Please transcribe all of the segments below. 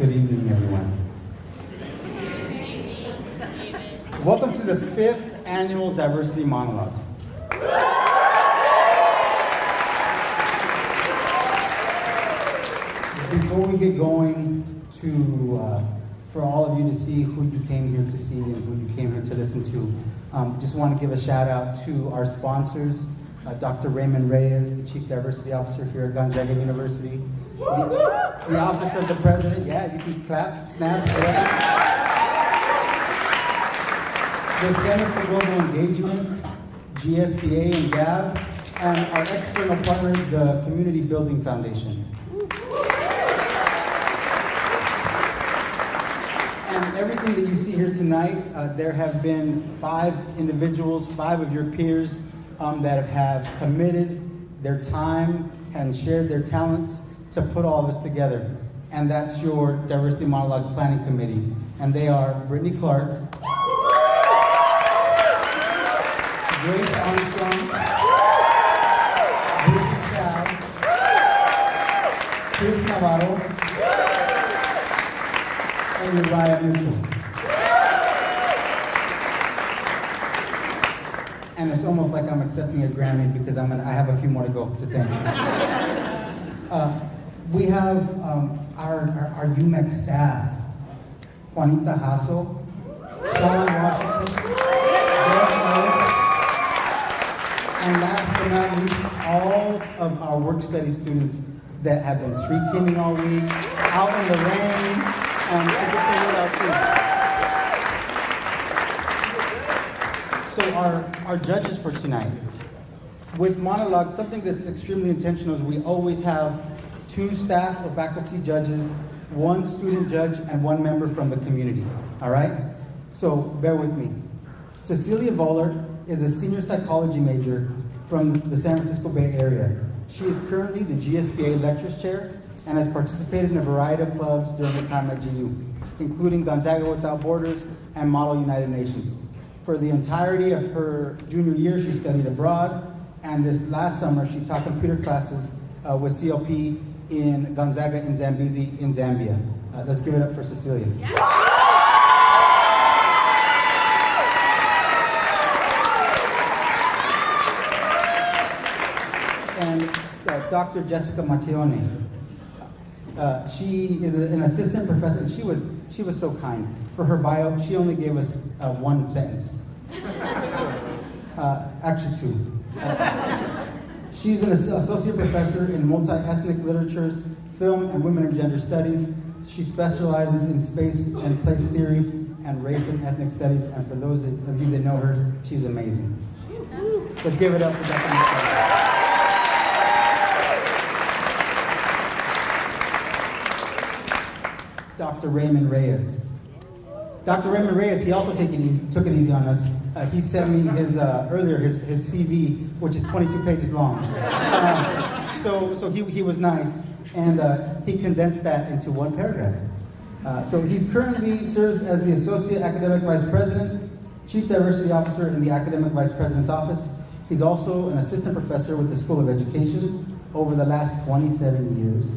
Good evening, everyone. Welcome to the 5th Annual Diversity Monologues. Before we get going, for all of you to see who you came here to see and who you came here to listen to, just want to give a shout out to our sponsors, Dr. Raymond Reyes, the Chief Diversity Officer here at Gonzaga University, the Office of the President, yeah, you can clap, snap, yeah. The Center for Global Engagement, GSBA and GAB, and our external partner, the Community Building Foundation. And everything that you see here tonight, there have been 5 individuals, 5 of your peers that have committed their time and shared their talents to put all of this together. And that's your Diversity Monologues Planning Committee. And they are Brittany Clark, Grace Armstrong, Bridget Chow, Chris Navarro, and Uriah Mitchell. And it's almost like I'm accepting a Grammy because I have a few more to go to thank you. We have our UMEC staff, Juanita Hasso, Sean Washington, and last but not least, all of our work study students that have been street teaming all week, out in the rain, to get the word out too. So our judges for tonight. With monologues, something that's extremely intentional is we always have 2 staff or faculty judges, 1 student judge, and 1 member from the community, all right? So bear with me. Cecilia Voller is a senior psychology major from the San Francisco Bay Area. She is currently the GSBA Lectures Chair and has participated in a variety of clubs during her time at GU, including Gonzaga Without Borders and Model United Nations. For the entirety of her junior year, she studied abroad, and this last summer, she taught computer classes with CLP in Gonzaga in Zambezi in Zambia. Let's give it up for Cecilia. Yeah. And Dr. Jessica Mattione. She is an assistant professor. She was so kind. For her bio, she only gave us 1 sentence. Actually 2. She's an associate professor in multi-ethnic literatures, film and women and gender studies. She specializes in space and place theory and race and ethnic studies. And for those of you that know her, she's amazing. Let's give it up for Dr. Mattione. Dr. Raymond Reyes. Dr. Raymond Reyes, he also took it easy on us. He sent me his earlier his CV, which is 22 pages long. So he was nice, and he condensed that into 1 paragraph. So he's currently serves as the Associate Academic Vice President, Chief Diversity Officer in the Academic Vice President's Office. He's also an assistant professor with the School of Education over the last 27 years.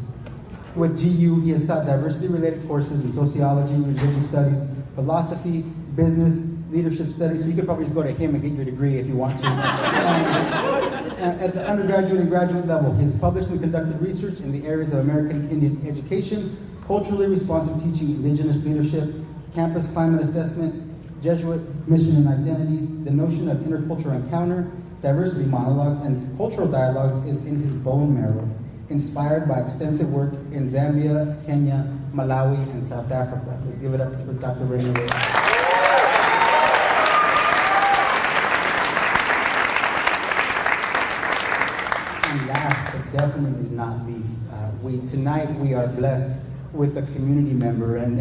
With GU, he has taught diversity-related courses in sociology, religious studies, philosophy, business, leadership studies, so you could probably just go to him and get your degree if you want to. At the undergraduate and graduate level, he has published and conducted research in the areas of American Indian education, culturally responsive teaching, indigenous leadership, campus climate assessment, Jesuit mission and identity. The notion of intercultural encounter, diversity monologues, and cultural dialogues is in his bone marrow, inspired by extensive work in Zambia, Kenya, Malawi, and South Africa. Let's give it up for Dr. Raymond Reyes. And last but definitely not least, tonight we are blessed with a community member, and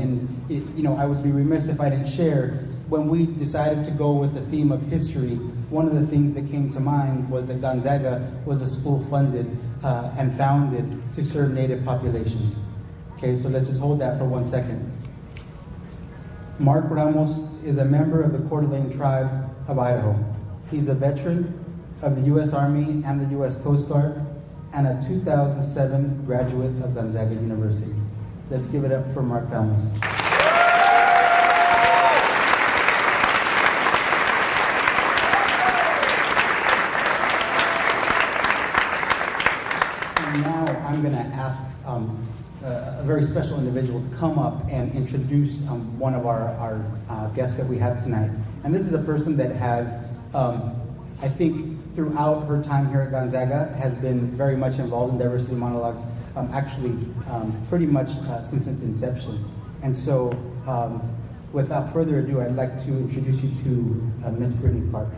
I would be remiss if I didn't share. When we decided to go with the theme of history, one of the things that came to mind was that Gonzaga was a school funded and founded to serve Native populations. Okay, so let's just hold that for 1 second. Mark Ramos is a member of the Coeur d'Alene tribe of Idaho. He's a veteran of the U.S. Army and the U.S. Coast Guard, and a 2007 graduate of Gonzaga University. Let's give it up for Mark Ramos. And now I'm going to ask a very special individual to come up and introduce one of our guests that we have tonight. And this is a person that has, I think, throughout her time here at Gonzaga, has been very much involved in Diversity Monologues, pretty much since its inception. And so, without further ado, I'd like to introduce you to Miss Brittany Park.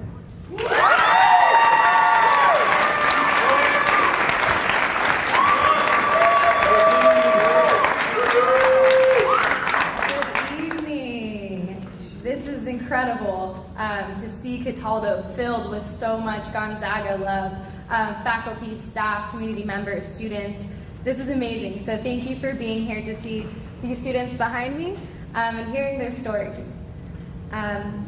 Incredible to see Cataldo filled with so much Gonzaga love, faculty, staff, community members, students. This is amazing. So thank you for being here to see these students behind me and hearing their stories.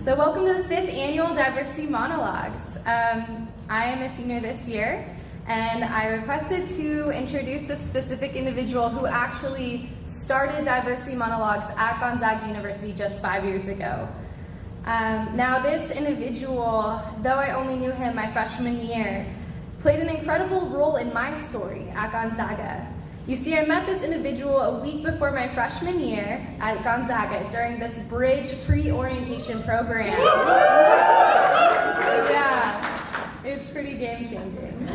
So welcome to the 5th Annual Diversity Monologues. I am a senior this year, and I requested to introduce a specific individual who actually started Diversity Monologues at Gonzaga University just 5 years ago. Now this individual, though I only knew him my freshman year, played an incredible role in my story at Gonzaga. You see, I met this individual a week before my freshman year at Gonzaga during this Bridge pre-orientation program. Yeah, it's pretty game-changing.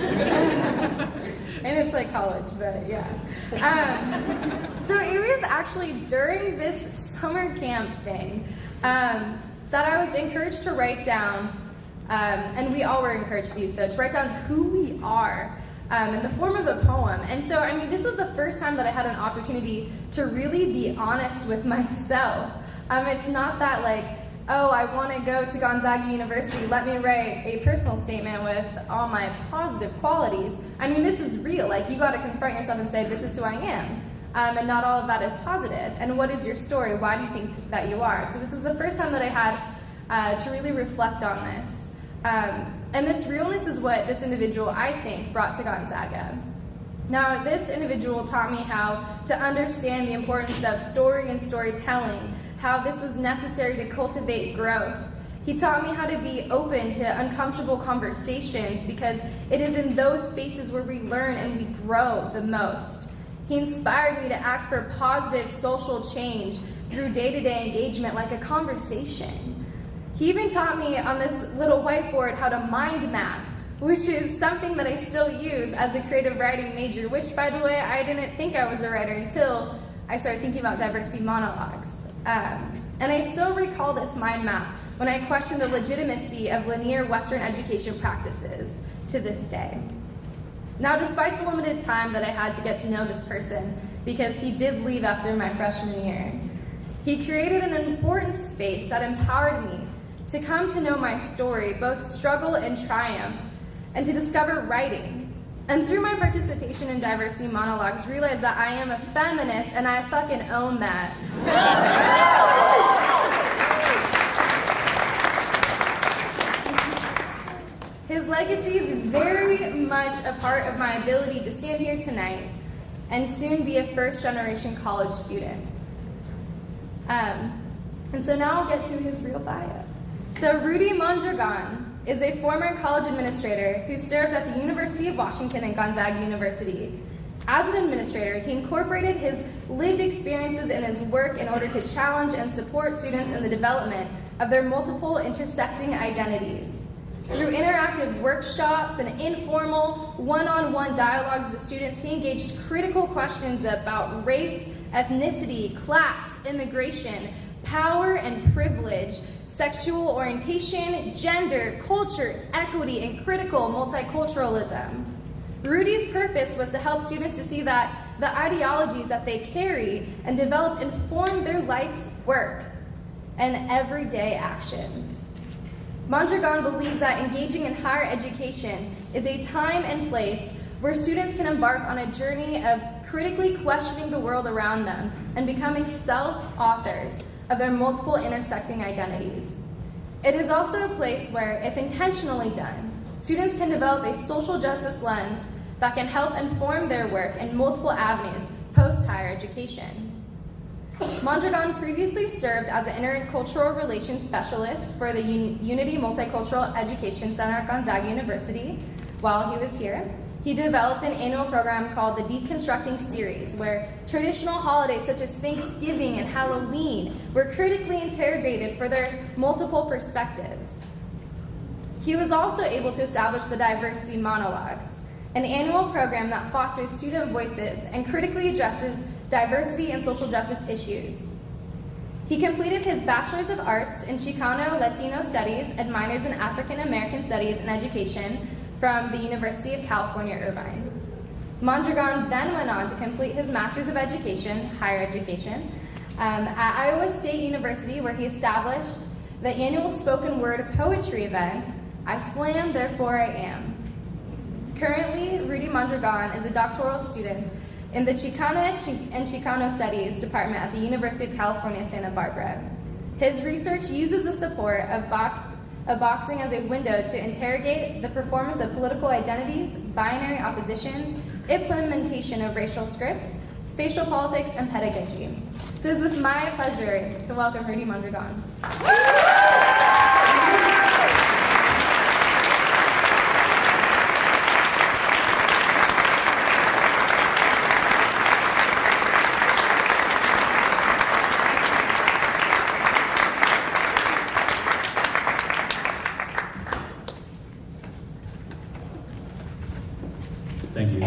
And it's like college, but yeah. So it was actually during this summer camp thing that I was encouraged to write down, and we all were encouraged to do so, to write down who we are in the form of a poem. And so, I mean, this was the first time that I had an opportunity to really be honest with myself. It's not that like, oh, I want to go to Gonzaga University, let me write a personal statement with all my positive qualities. I mean, this is real. Like, you got to confront yourself and say, this is who I am. And not all of that is positive. And what is your story? Why do you think that you are? So this was the first time that I had to really reflect on this. And this realness is what this individual, I think, brought to Gonzaga. Now, this individual taught me how to understand the importance of story and storytelling, how this was necessary to cultivate growth. He taught me how to be open to uncomfortable conversations, because it is in those spaces where we learn and we grow the most. He inspired me to act for positive social change through day-to-day engagement, like a conversation. He even taught me on this little whiteboard how to mind map, which is something that I still use as a creative writing major, which, by the way, I didn't think I was a writer until I started thinking about Diversity Monologues. And I still recall this mind map when I questioned the legitimacy of linear Western education practices to this day. Now, despite the limited time that I had to get to know this person, because he did leave after my freshman year, he created an important space that empowered me to come to know my story, both struggle and triumph, and to discover writing. And through my participation in Diversity Monologues, realize that I am a feminist, and I fucking own that. His legacy is very much a part of my ability to stand here tonight and soon be a first-generation college student. And so now I'll get to his real bio. So Rudy Mondragon is a former college administrator who served at the University of Washington and Gonzaga University. As an administrator, he incorporated his lived experiences in his work in order to challenge and support students in the development of their multiple intersecting identities. Through interactive workshops and informal one-on-one dialogues with students, he engaged critical questions about race, ethnicity, class, immigration, power and privilege, sexual orientation, gender, culture, equity, and critical multiculturalism. Rudy's purpose was to help students to see that the ideologies that they carry and develop inform their life's work and everyday actions. Mondragon believes that engaging in higher education is a time and place where students can embark on a journey of critically questioning the world around them and becoming self-authors of their multiple intersecting identities. It is also a place where, if intentionally done, students can develop a social justice lens that can help inform their work in multiple avenues post-higher education. Mondragon previously served as an intercultural relations specialist for the Unity Multicultural Education Center at Gonzaga University while he was here. He developed an annual program called the Deconstructing Series, where traditional holidays such as Thanksgiving and Halloween were critically interrogated for their multiple perspectives. He was also able to establish the Diversity Monologues, an annual program that fosters student voices and critically addresses diversity and social justice issues. He completed his Bachelor's of Arts in Chicano Latino Studies and minors in African American Studies and Education from the University of California, Irvine. Mondragon then went on to complete his Master's of Education, Higher Education, at Iowa State University, where he established the annual spoken word poetry event, I Slam, Therefore I Am. Currently, Rudy Mondragon is a doctoral student in the Chicana and Chicano Studies Department at the University of California, Santa Barbara. His research uses the support of boxing as a window to interrogate the performance of political identities, binary oppositions, implementation of racial scripts, spatial politics, and pedagogy. So it's with my pleasure to welcome Rudy Mondragon. Thank you.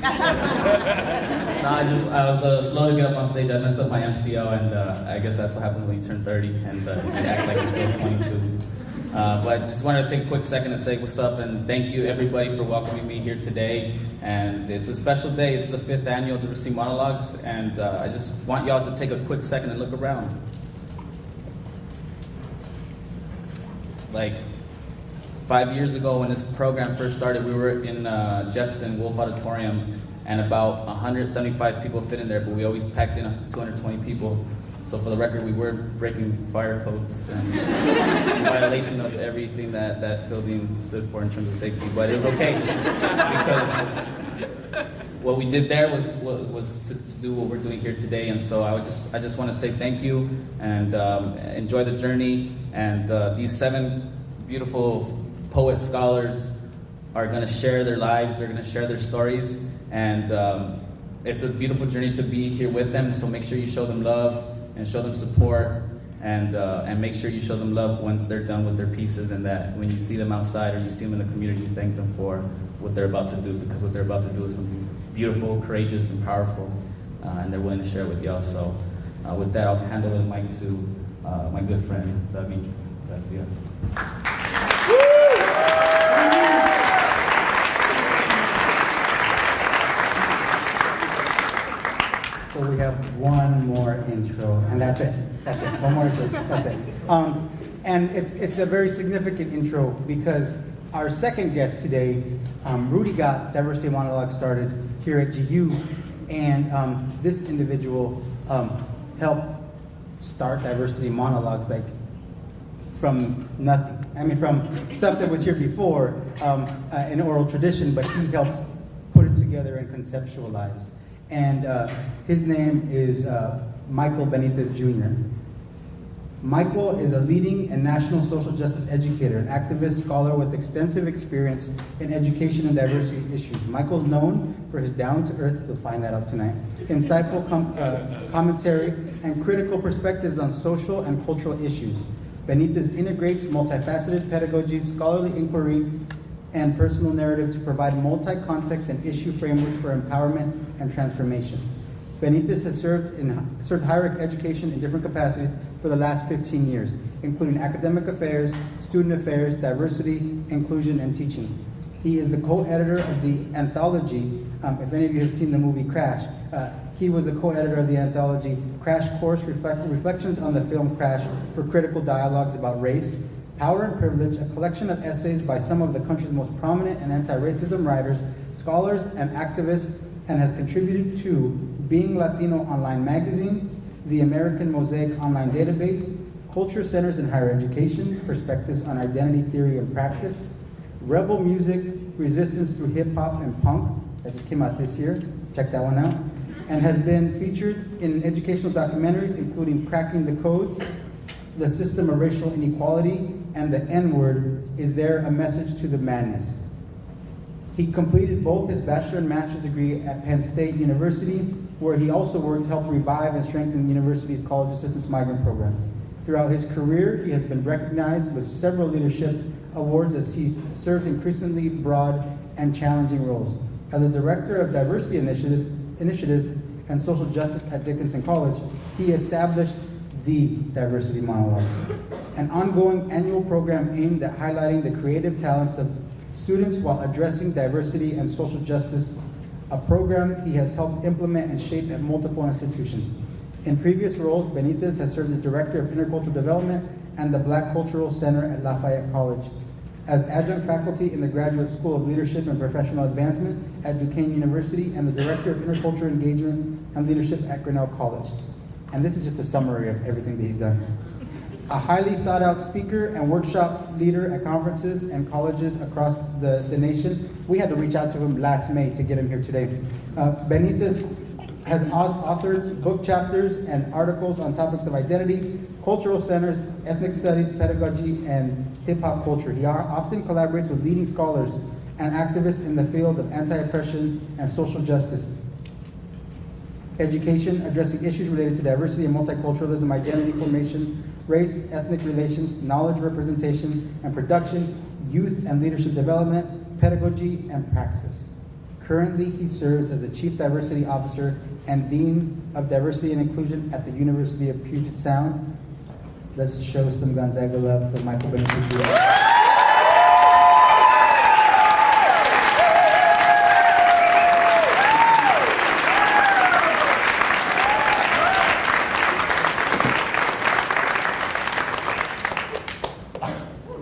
I was slow to get up on stage. I messed up my MCO, and I guess that's what happens when you turn 30 and you act like you're still 22. But I just wanted to take a quick second to say what's up and thank you everybody for welcoming me here today. And it's a special day. It's the 5th annual Diversity Monologues, and I just want y'all to take a quick second and look around. Like, 5 years ago when this program first started, we were in Jefferson Wolf Auditorium, and about 175 people fit in there, but we always packed in 220 people. So for the record, we were breaking fire codes and in violation of everything that building stood for in terms of safety. But it was okay, because what we did there was to do what we're doing here today. And so I just want to say thank you and enjoy the journey. And these 7 beautiful poet scholars are going to share their lives, they're going to share their stories, and it's a beautiful journey to be here with them. So make sure you show them love and show them support, and make sure you show them love once they're done with their pieces, and that when you see them outside or you see them in the community, you thank them for what they're about to do, because what they're about to do is something beautiful, courageous, and powerful, and they're willing to share with y'all. So with that, I'll hand over the mic to my good friend, David Garcia. So we have one more intro, and that's it. That's it. One more intro. That's it. And it's a very significant intro because our second guest today, Rudy, got Diversity Monologue started here at GU, and this individual helped start Diversity Monologues like from nothing. I mean, from stuff that was here before in oral tradition, but he helped put it together and conceptualize. And his name is Michael Benitez Jr. Michael is a leading and national social justice educator, an activist, scholar with extensive experience in education and diversity issues. Michael's known for his down-to-earth, you'll find that out tonight, insightful commentary and critical perspectives on social and cultural issues. Benitez integrates multifaceted pedagogies, scholarly inquiry, and personal narrative to provide multi-context and issue frameworks for empowerment and transformation. Benitez has served higher education in different capacities for the last 15 years, including academic affairs, student affairs, diversity, inclusion, and teaching. He is the co-editor of the anthology, if any of you have seen the movie Crash, he was a co-editor of the anthology Crash Course, Reflections on the Film Crash for Critical Dialogues About Race, Power and Privilege, a collection of essays by some of the country's most prominent and anti-racism writers, scholars, and activists, and has contributed to Being Latino Online Magazine, the American Mosaic Online Database, Culture Centers in Higher Education, Perspectives on Identity Theory and Practice, Rebel Music, Resistance Through Hip Hop and Punk, that just came out this year, check that one out, and has been featured in educational documentaries including Cracking the Codes, The System of Racial Inequality, and The N-Word, Is There a Message to the Madness? He completed both his bachelor and master's degree at Penn State University, where he also worked to help revive and strengthen the university's college assistance migrant program. Throughout his career, he has been recognized with several leadership awards as he's served increasingly broad and challenging roles. As a director of diversity initiatives and social justice at Dickinson College, he established the Diversity Monologues, an ongoing annual program aimed at highlighting the creative talents of students while addressing diversity and social justice, a program he has helped implement and shape at multiple institutions. In previous roles, Benitez has served as Director of Intercultural Development and the Black Cultural Center at Lafayette College, as adjunct faculty in the Graduate School of Leadership and Professional Advancement at Duquesne University, and the Director of Intercultural Engagement and Leadership at Grinnell College. And this is just a summary of everything that he's done. A highly sought out speaker and workshop leader at conferences and colleges across the nation. We had to reach out to him last May to get him here today. Benitez has authored book chapters and articles on topics of identity, cultural centers, ethnic studies, pedagogy, and hip-hop culture. He often collaborates with leading scholars and activists in the field of anti-oppression and social justice, education, addressing issues related to diversity and multiculturalism, identity formation, race, ethnic relations, knowledge representation and production, youth and leadership development, pedagogy, and praxis. Currently, he serves as the Chief Diversity Officer and Dean of Diversity and Inclusion at the University of Puget Sound. Let's show some Gonzaga love for Michael Benitez.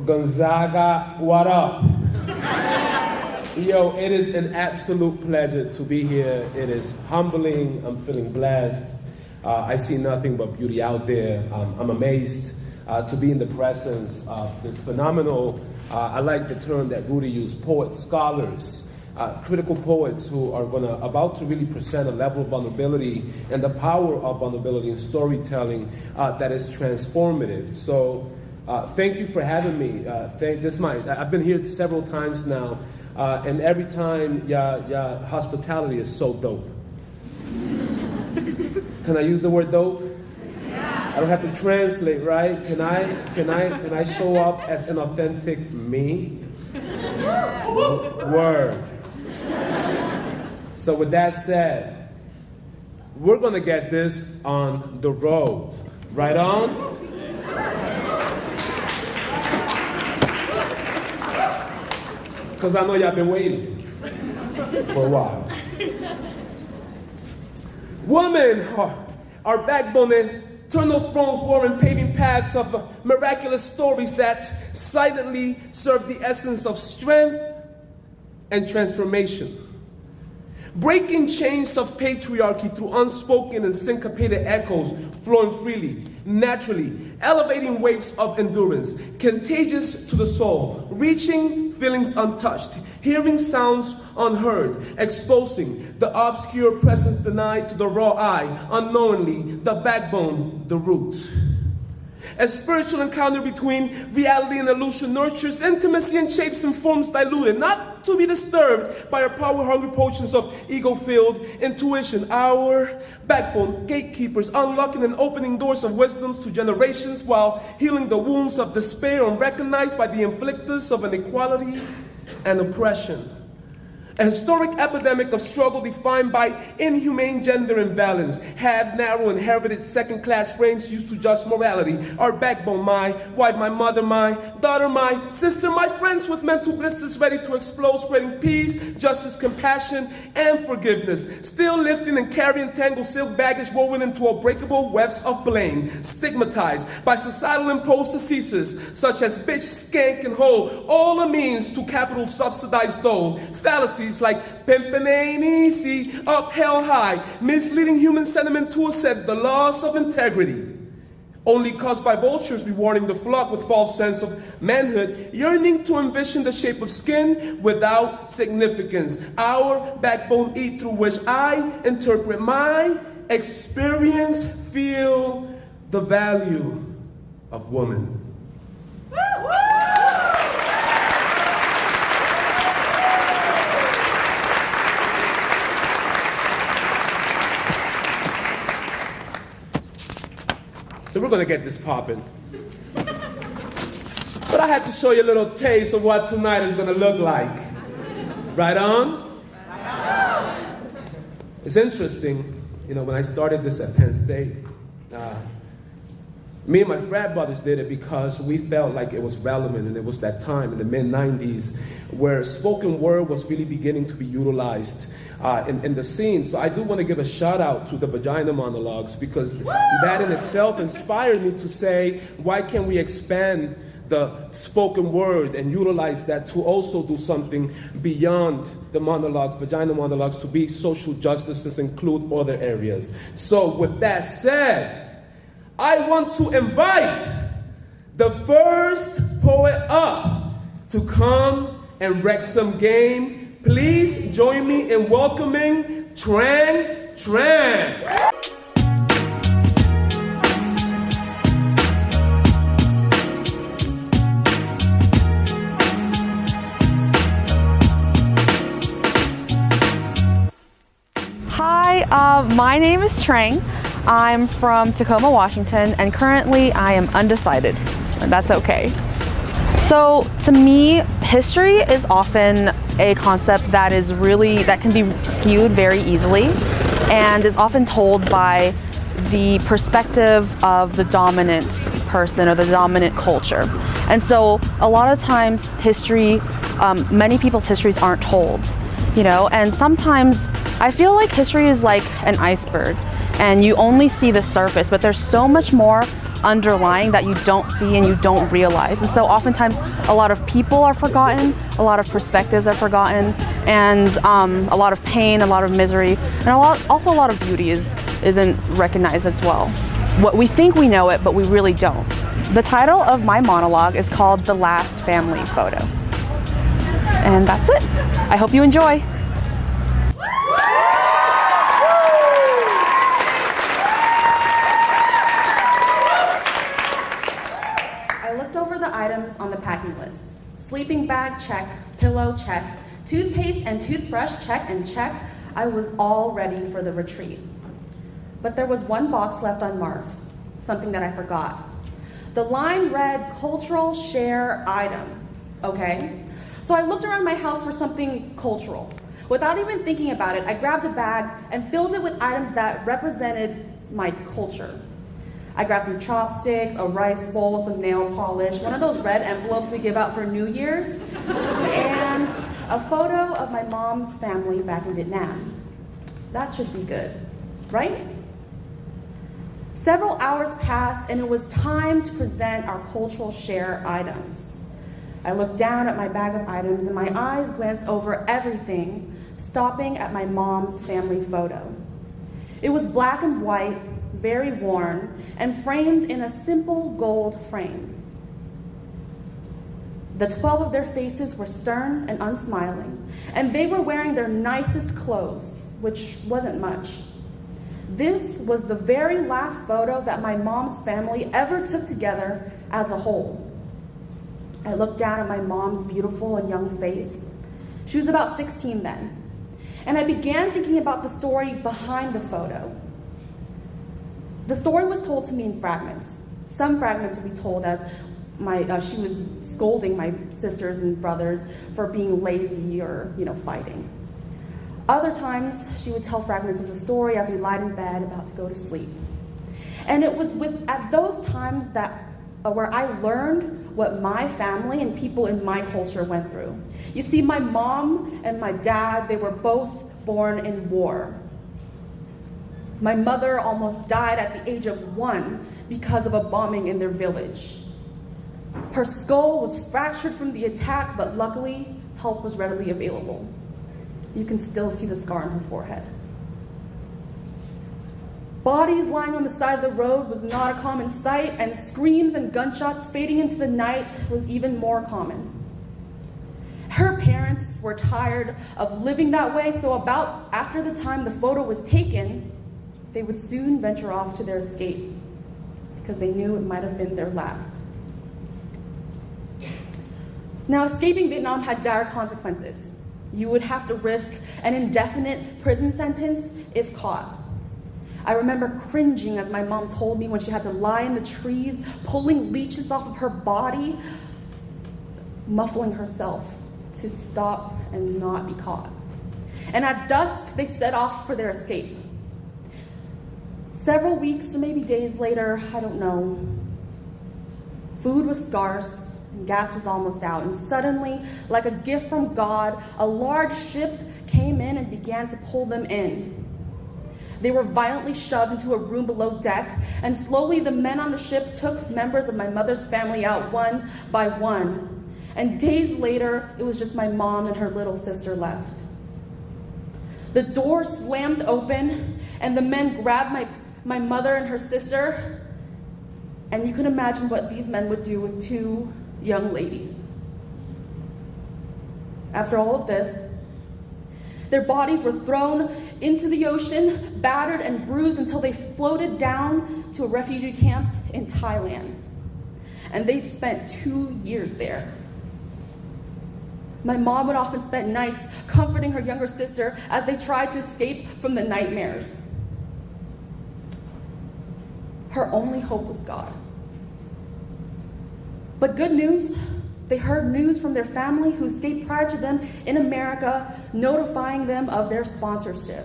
Gonzaga, what up? Yo, it is an absolute pleasure to be here. It is humbling. I'm feeling blessed. I see nothing but beauty out there. I'm amazed to be in the presence of this phenomenal, I like the term that Rudy used, poets, scholars, critical poets who are about to really present a level of vulnerability and the power of vulnerability in storytelling that is transformative. So thank you for having me. I've been here several times now, and every time, hospitality is so dope. Can I use the word dope? Yeah. I don't have to translate, right? Can I show up as an authentic me? Word. So with that said, we're gonna get this on the road. Right on? Because I know y'all been waiting for a while. Women are backbone and eternal thrones warring paving paths of miraculous stories that silently serve the essence of strength and transformation. Breaking chains of patriarchy through unspoken and syncopated echoes flowing freely, naturally, elevating waves of endurance, contagious to the soul, reaching feelings untouched, hearing sounds unheard, exposing the obscure presence denied to the raw eye, unknowingly, the backbone, the root. A spiritual encounter between reality and illusion nurtures intimacy in shapes and forms diluted, not to be disturbed by our power-hungry potions of ego-filled intuition. Our backbone, gatekeepers, unlocking and opening doors of wisdoms to generations while healing the wounds of despair unrecognized by the inflictors of inequality and oppression. A historic epidemic of struggle defined by inhumane gender imbalance, have narrow inherited second-class frames used to judge morality. Our backbone, my wife, my mother, my daughter, my sister, my friends with mental blisters ready to explode, spreading peace, justice, compassion, and forgiveness. Still lifting and carrying tangled silk baggage woven into unbreakable webs of blame. Stigmatized by societal imposed diseases such as bitch, skank, and hoe. All a means to capital subsidized dole. Fallacies like pimpin' ain't easy, up hell high, misleading human sentiment to accept the loss of integrity. only caused by vultures rewarding the flock with false sense of manhood, yearning to envision the shape of skin without significance. Our backbone eat through which I interpret my experience, feel the value of woman. So we're gonna get this popping. But I had to show you a little taste of what tonight is gonna look like. Right on? It's interesting, when I started this at Penn State, me and my frat brothers did it because we felt like it was relevant, and it was that time in the mid-90s where spoken word was really beginning to be utilized in the scene. So I do want to give a shout out to the Vagina Monologues, because that in itself inspired me to say, why can't we expand the spoken word and utilize that to also do something beyond the monologues, Vagina Monologues, to be social justices, include other areas. So with that said, I want to invite the first poet up to come and wreck some game. Please join me in welcoming Tran Tran. Hi, my name is Trang. I'm from Tacoma, Washington, and currently I am undecided, and that's okay. So to me, history is often a concept that can be skewed very easily and is often told by the perspective of the dominant person or the dominant culture. And so a lot of times history, many people's histories aren't told, and sometimes I feel like history is like an iceberg and you only see the surface, but there's so much more underlying that you don't see and you don't realize. And so oftentimes a lot of people are forgotten, a lot of perspectives are forgotten, and a lot of pain, a lot of misery, and also a lot of beauty isn't recognized as well. What we think we know it, but we really don't. The title of my monologue is called The Last Family Photo. And that's it. I hope you enjoy. I looked over the items on the packing list. Sleeping bag, check. Pillow, check. Toothpaste and toothbrush, check and check. I was all ready for the retreat. But there was one box left unmarked, something that I forgot. The line read, cultural share item, okay? So I looked around my house for something cultural. Without even thinking about it, I grabbed a bag and filled it with items that represented my culture. I grabbed some chopsticks, a rice bowl, some nail polish, one of those red envelopes we give out for New Year's, and a photo of my mom's family back in Vietnam. That should be good, right? Several hours passed and it was time to present our cultural share items. I looked down at my bag of items and my eyes glanced over everything, stopping at my mom's family photo. It was black and white, very worn, and framed in a simple gold frame. The 12 of their faces were stern and unsmiling, and they were wearing their nicest clothes, which wasn't much. This was the very last photo that my mom's family ever took together as a whole. I looked down at my mom's beautiful and young face. She was about 16 then. And I began thinking about the story behind the photo. The story was told to me in fragments. Some fragments would be told as she was scolding my sisters and brothers for being lazy or, fighting. Other times, she would tell fragments of the story as we lied in bed about to go to sleep. And it was at those times where I learned what my family and people in my culture went through. You see, my mom and my dad, they were both born in war. My mother almost died at the age of 1 because of a bombing in their village. Her skull was fractured from the attack, but luckily, help was readily available. You can still see the scar on her forehead. Bodies lying on the side of the road was not a common sight, and screams and gunshots fading into the night was even more common. Her parents were tired of living that way, so about after the time the photo was taken, they would soon venture off to their escape because they knew it might have been their last. Now, escaping Vietnam had dire consequences. You would have to risk an indefinite prison sentence if caught. I remember cringing as my mom told me when she had to lie in the trees, pulling leeches off of her body, muffling herself to stop and not be caught. And at dusk, they set off for their escape. Several weeks or maybe days later, I don't know, food was scarce and gas was almost out. And suddenly, like a gift from God, a large ship came in and began to pull them in. They were violently shoved into a room below deck, and slowly the men on the ship took members of my mother's family out one by one. And days later, it was just my mom and her little sister left. The door slammed open, and the men grabbed my mother and her sister, and you can imagine what these men would do with two young ladies. After all of this, their bodies were thrown into the ocean, battered and bruised until they floated down to a refugee camp in Thailand. And they'd spent 2 years there. My mom would often spend nights comforting her younger sister as they tried to escape from the nightmares. Her only hope was God. But good news, they heard news from their family who escaped prior to them in America, notifying them of their sponsorship.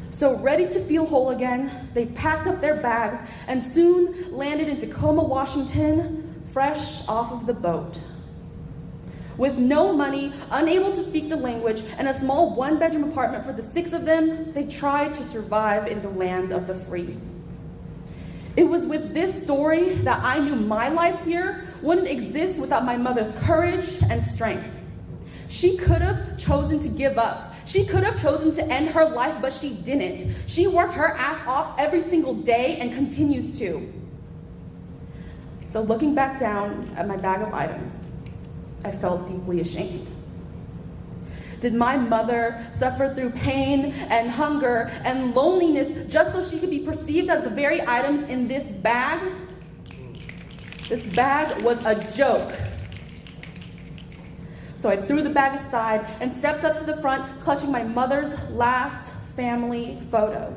So ready to feel whole again, they packed up their bags and soon landed in Tacoma, Washington, fresh off of the boat. With no money, unable to speak the language, and a small one-bedroom apartment for the 6 of them, they tried to survive in the land of the free. It was with this story that I knew my life here wouldn't exist without my mother's courage and strength. She could have chosen to give up. She could have chosen to end her life, but she didn't. She worked her ass off every single day and continues to. So looking back down at my bag of items, I felt deeply ashamed. Did my mother suffer through pain and hunger and loneliness just so she could be perceived as the very items in this bag? This bag was a joke. So I threw the bag aside and stepped up to the front, clutching my mother's last family photo.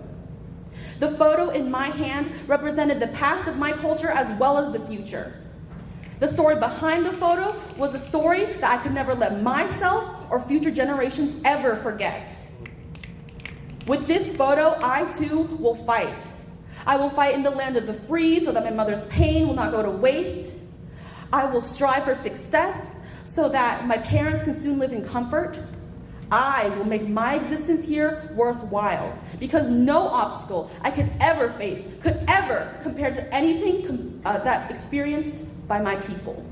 The photo in my hand represented the past of my culture as well as the future. The story behind the photo was a story that I could never let myself or future generations ever forget. With this photo, I too will fight. I will fight in the land of the free so that my mother's pain will not go to waste. I will strive for success so that my parents can soon live in comfort. I will make my existence here worthwhile because no obstacle I could ever face could ever compare to anything that experienced by my people.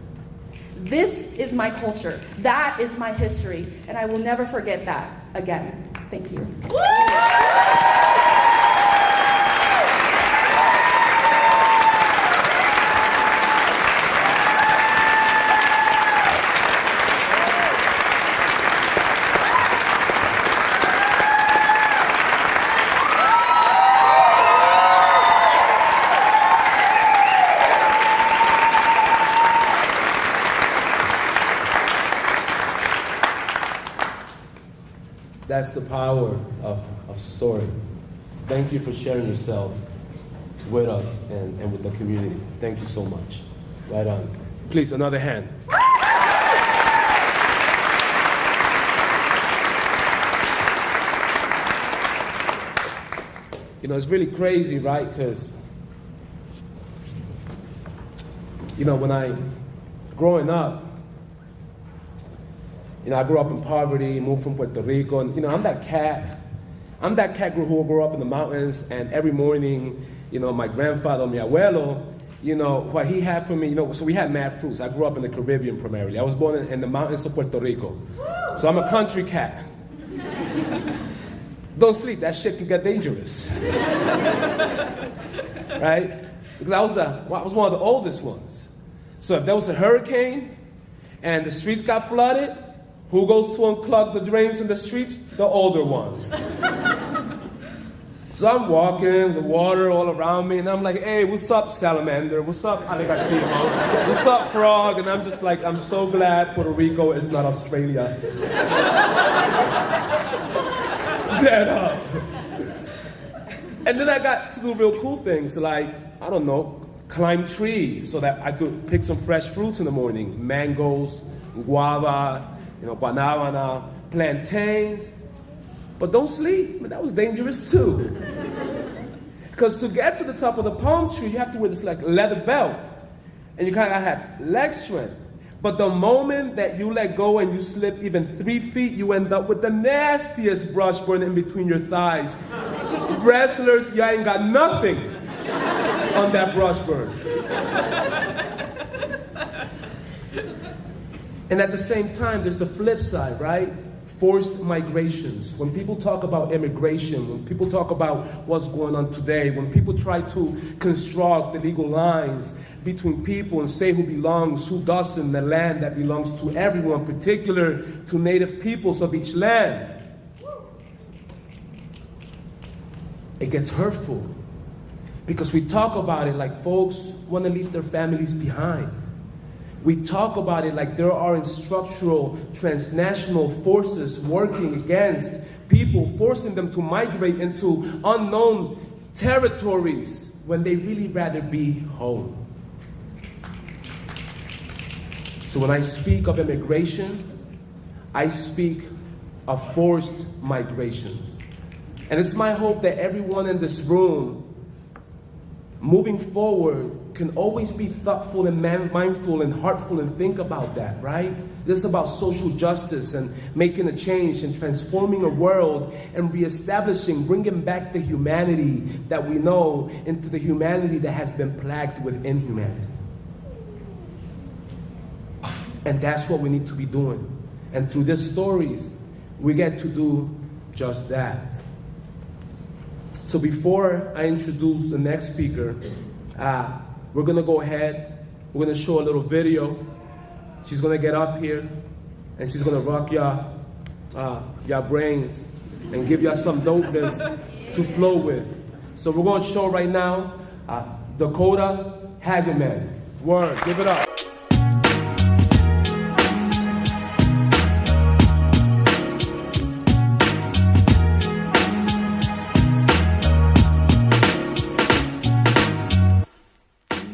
This is my culture. That is my history, and I will never forget that again. Thank you. That's the power of story. Thank you for sharing yourself with us and with the community. Thank you so much. Right on. Please, another hand. You know, it's really crazy, right? Because, you know, growing up, you know, I grew up in poverty, moved from Puerto Rico, and, you know, I'm that cat who grew up in the mountains, and every morning, you know, my grandfather, mi abuelo, you know, what he had for me, you know, so we had mad fruits. I grew up in the Caribbean primarily. I was born in the mountains of Puerto Rico. So I'm a country cat. Don't sleep, that shit can get dangerous. Right? Because I was one of the oldest ones. So if there was a hurricane and the streets got flooded, who goes to unclog the drains in the streets? The older ones. So I'm walking, the water all around me, and I'm like, hey, what's up, salamander? What's up, alligator? What's up, frog? And I'm just like, I'm so glad Puerto Rico is not Australia. And then I got to do real cool things, like, I don't know, climb trees so that I could pick some fresh fruits in the morning. Mangoes, guava, guanabana, plantains. But don't sleep, that was dangerous too. Because to get to the top of the palm tree, you have to wear this like leather belt. And you kind of have leg strength. But the moment that you let go and you slip even 3 feet, you end up with the nastiest brush burn in between your thighs. Wrestlers, you ain't got nothing on that brush burn. And at the same time, there's the flip side, right? Forced migrations. When people talk about immigration, when people talk about what's going on today, when people try to construct the legal lines between people and say who belongs, who doesn't, the land that belongs to everyone, particular to native peoples of each land, it gets hurtful. Because we talk about it like folks want to leave their families behind. We talk about it like there are structural transnational forces working against people, forcing them to migrate into unknown territories when they really rather be home. So when I speak of immigration, I speak of forced migrations. And it's my hope that everyone in this room, moving forward, can always be thoughtful and mindful and heartful and think about that, right? This is about social justice and making a change and transforming a world and reestablishing, bringing back the humanity that we know into the humanity that has been plagued with inhumanity. And that's what we need to be doing. And through these stories, we get to do just that. So before I introduce the next speaker, we're gonna go ahead, we're gonna show a little video. She's gonna get up here and she's gonna rock your brains and give you some dopeness to flow with. So we're gonna show right now, Dakota Hageman. Word, give it up.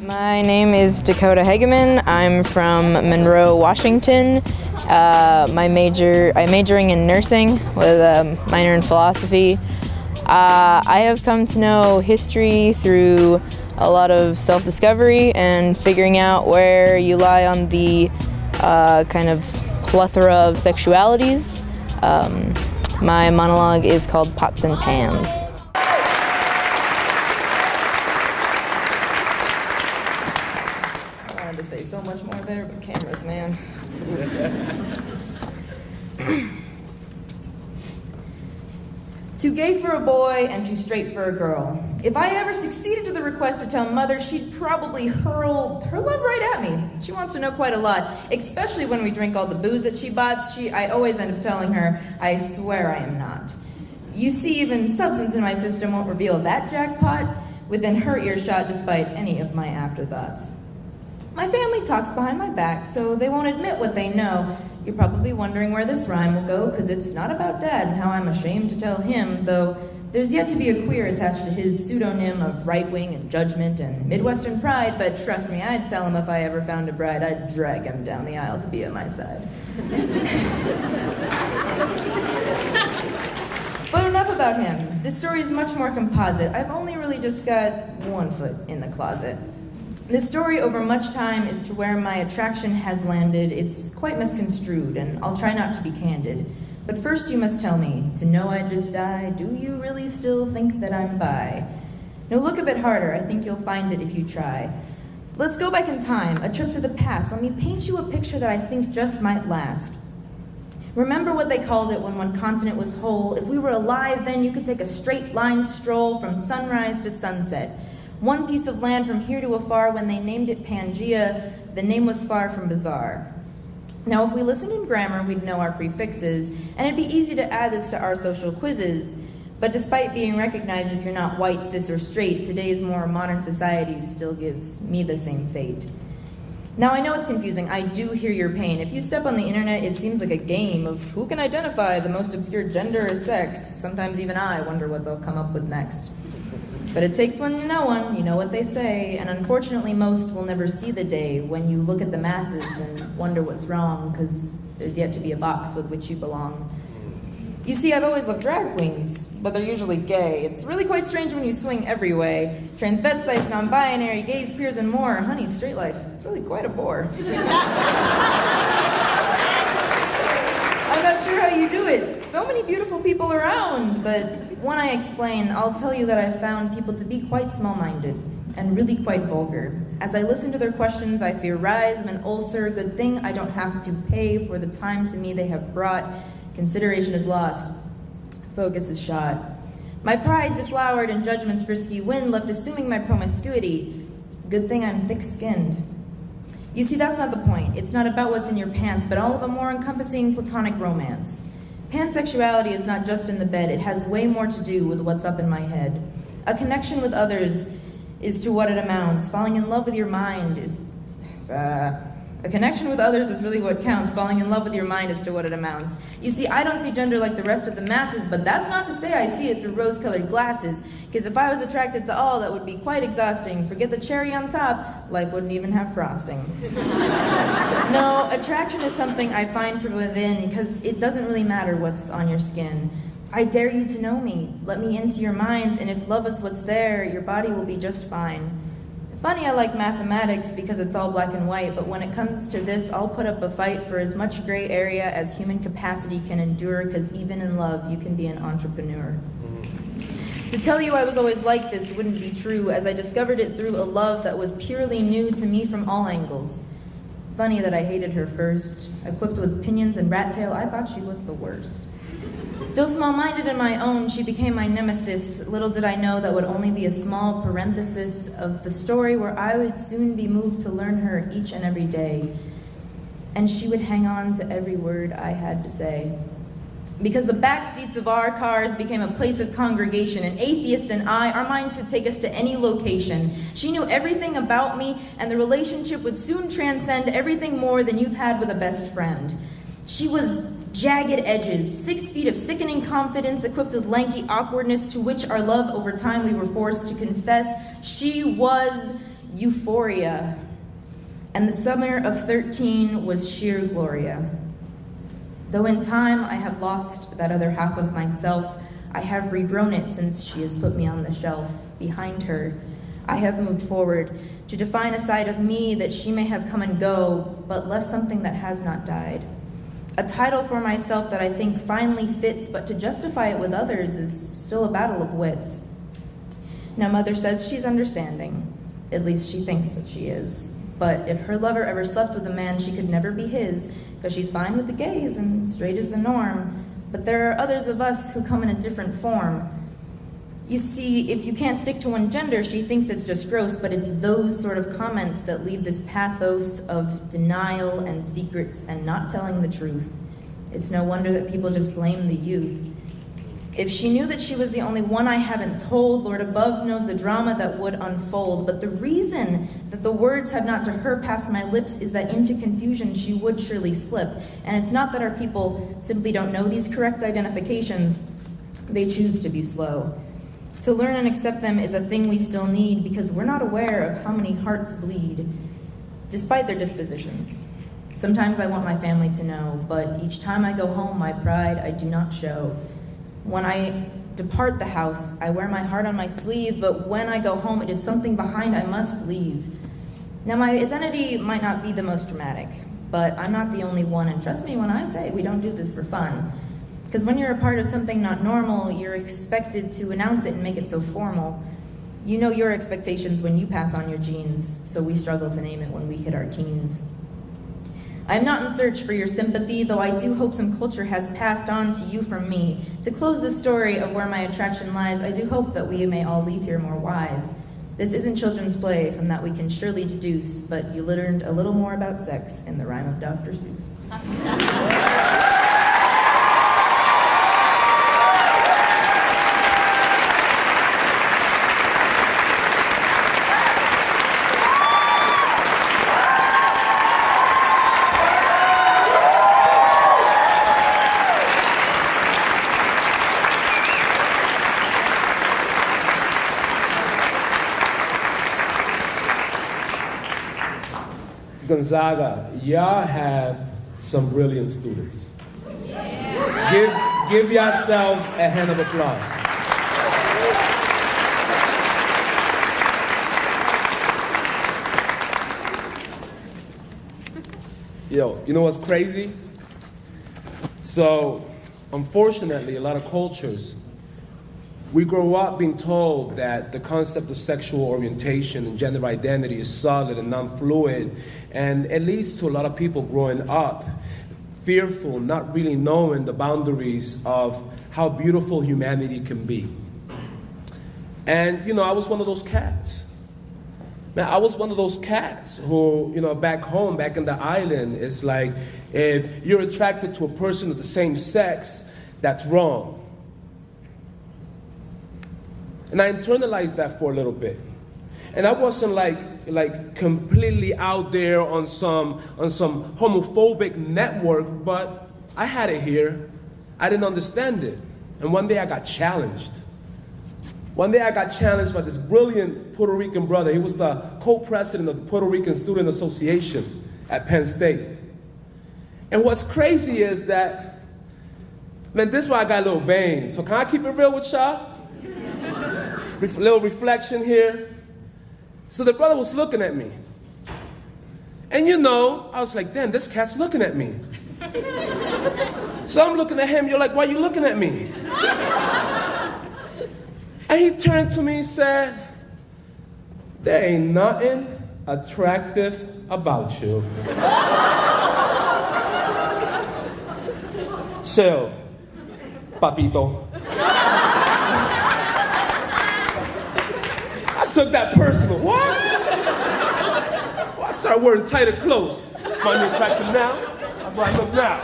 My name is Dakota Hageman. I'm from Monroe, Washington. I'm majoring in nursing with a minor in philosophy. I have come to know history through a lot of self-discovery and figuring out where you lie on the kind of plethora of sexualities. My monologue is called Pots and Pans. To say so much more there, but cameras, man. Too gay for a boy and too straight for a girl. If I ever succeeded to the request to tell Mother, she'd probably hurl her love right at me. She wants to know quite a lot, especially when we drink all the booze that she bought. I always end up telling her, I swear I am not. You see, even substance in my system won't reveal that jackpot within her earshot despite any of my afterthoughts. My family talks behind my back, so they won't admit what they know. You're probably wondering where this rhyme will go, because it's not about Dad and how I'm ashamed to tell him, though there's yet to be a queer attached to his pseudonym of right-wing and judgment and Midwestern pride, but trust me, I'd tell him if I ever found a bride, I'd drag him down the aisle to be at my side. But enough about him. This story is much more composite. I've only really just got one foot in the closet. The story over much time is to where my attraction has landed. It's quite misconstrued, and I'll try not to be candid. But first you must tell me, to know I just died, do you really still think that I'm bi? No, look a bit harder. I think you'll find it if you try. Let's go back in time, a trip to the past. Let me paint you a picture that I think just might last. Remember what they called it when one continent was whole. If we were alive then, you could take a straight line stroll from sunrise to sunset. One piece of land from here to afar. When they named it Pangea, the name was far from bizarre. Now, if we listened in grammar, we'd know our prefixes, and it'd be easy to add this to our social quizzes. But despite being recognized if you're not white, cis, or straight, today's more modern society still gives me the same fate. Now, I know it's confusing. I do hear your pain. If you step on the internet, it seems like a game of who can identify the most obscure gender or sex. Sometimes even I wonder what they'll come up with next. But it takes one to know one, you know what they say, and unfortunately most will never see the day when you look at the masses and wonder what's wrong, because there's yet to be a box with which you belong. You see, I've always loved drag queens, but they're usually gay. It's really quite strange when you swing every way. Transvestites, non-binary, gays, queers, and more. Honey, straight life, it's really quite a bore. I'm not sure how you do it. So many beautiful people around, but when I explain, I'll tell you that I've found people to be quite small-minded and really quite vulgar. As I listen to their questions, I fear rise of an ulcer. Good thing I don't have to pay for the time to me they have brought. Consideration is lost. Focus is shot. My pride deflowered and judgment's frisky wind left assuming my promiscuity. Good thing I'm thick-skinned. You see, that's not the point. It's not about what's in your pants, but all of a more encompassing platonic romance. Pansexuality is not just in the bed. It has way more to do with what's up in my head. A connection with others is to what it amounts. Falling in love with your mind is... A connection with others is really what counts. Falling in love with your mind is to what it amounts. You see, I don't see gender like the rest of the masses, but that's not to say I see it through rose-colored glasses, because if I was attracted to all, that would be quite exhausting. Forget the cherry on top, life wouldn't even have frosting. No, attraction is something I find from within, because it doesn't really matter what's on your skin. I dare you to know me. Let me into your mind, and if love is what's there, your body will be just fine. Funny, I like mathematics because it's all black and white, but when it comes to this, I'll put up a fight for as much gray area as human capacity can endure, because even in love, you can be an entrepreneur. To tell you I was always like this wouldn't be true, as I discovered it through a love that was purely new to me from all angles. Funny that I hated her first. Equipped with pinions and rat tail, I thought she was the worst. Still small-minded in my own, she became my nemesis. Little did I know that would only be a small parenthesis of the story where I would soon be moved to learn her each and every day. And she would hang on to every word I had to say. Because the back seats of our cars became a place of congregation. An atheist and I, our mind could take us to any location. She knew everything about me, and the relationship would soon transcend everything more than you've had with a best friend. She was jagged edges, 6 feet of sickening confidence equipped with lanky awkwardness to which our love over time we were forced to confess. She was euphoria. And the summer of 13 was sheer gloria. Though in time I have lost that other half of myself, I have regrown it since she has put me on the shelf. Behind her, I have moved forward to define a side of me that she may have come and go, but left something that has not died. A title for myself that I think finally fits, but to justify it with others is still a battle of wits. Now, Mother says she's understanding. At least she thinks that she is. But if her lover ever slept with a man, she could never be his, because she's fine with the gays and straight is the norm. But there are others of us who come in a different form. You see, if you can't stick to one gender, she thinks it's just gross, but it's those sort of comments that leave this pathos of denial and secrets and not telling the truth. It's no wonder that people just blame the youth. If she knew that she was the only one I haven't told, Lord above knows the drama that would unfold. But the reason that the words have not to her passed my lips is that into confusion she would surely slip. And it's not that our people simply don't know these correct identifications, they choose to be slow. To learn and accept them is a thing we still need, because we're not aware of how many hearts bleed, despite their dispositions. Sometimes I want my family to know, but each time I go home, my pride I do not show. When I depart the house, I wear my heart on my sleeve, but when I go home, it is something behind I must leave. Now, my identity might not be the most dramatic, but I'm not the only one, and trust me when I say we don't do this for fun. Because when you're a part of something not normal, you're expected to announce it and make it so formal. You know your expectations when you pass on your genes, so we struggle to name it when we hit our teens. I'm not in search for your sympathy, though I do hope some culture has passed on to you from me. To close the story of where my attraction lies, I do hope that we may all leave here more wise. This isn't children's play, from that we can surely deduce, but you learned a little more about sex in the rhyme of Dr. Seuss. Gonzaga, y'all have some brilliant students. Give yourselves a hand of applause. Yo, you know what's crazy? So, unfortunately, a lot of cultures, we grow up being told that the concept of sexual orientation and gender identity is solid and non-fluid, and it leads to a lot of people growing up fearful, not really knowing the boundaries of how beautiful humanity can be. And, I was one of those cats. Man, I was one of those cats who, back home, back in the island, it's like, if you're attracted to a person of the same sex, that's wrong. And I internalized that for a little bit. And I wasn't like completely out there on some homophobic network, but I had it here. I didn't understand it. And one day I got challenged. One day I got challenged by this brilliant Puerto Rican brother. He was the co-president of the Puerto Rican Student Association at Penn State. And what's crazy is that, man, this is why I got a little vain. So can I keep it real with y'all? Little reflection here. So the brother was looking at me. And I was like, damn, this cat's looking at me. So I'm looking at him, you're like, why are you looking at me? And he turned to me and said, there ain't nothing attractive about you. So, papito. I took that personal. What? Well, I started wearing tighter clothes. Find me attractive now? How do I look now?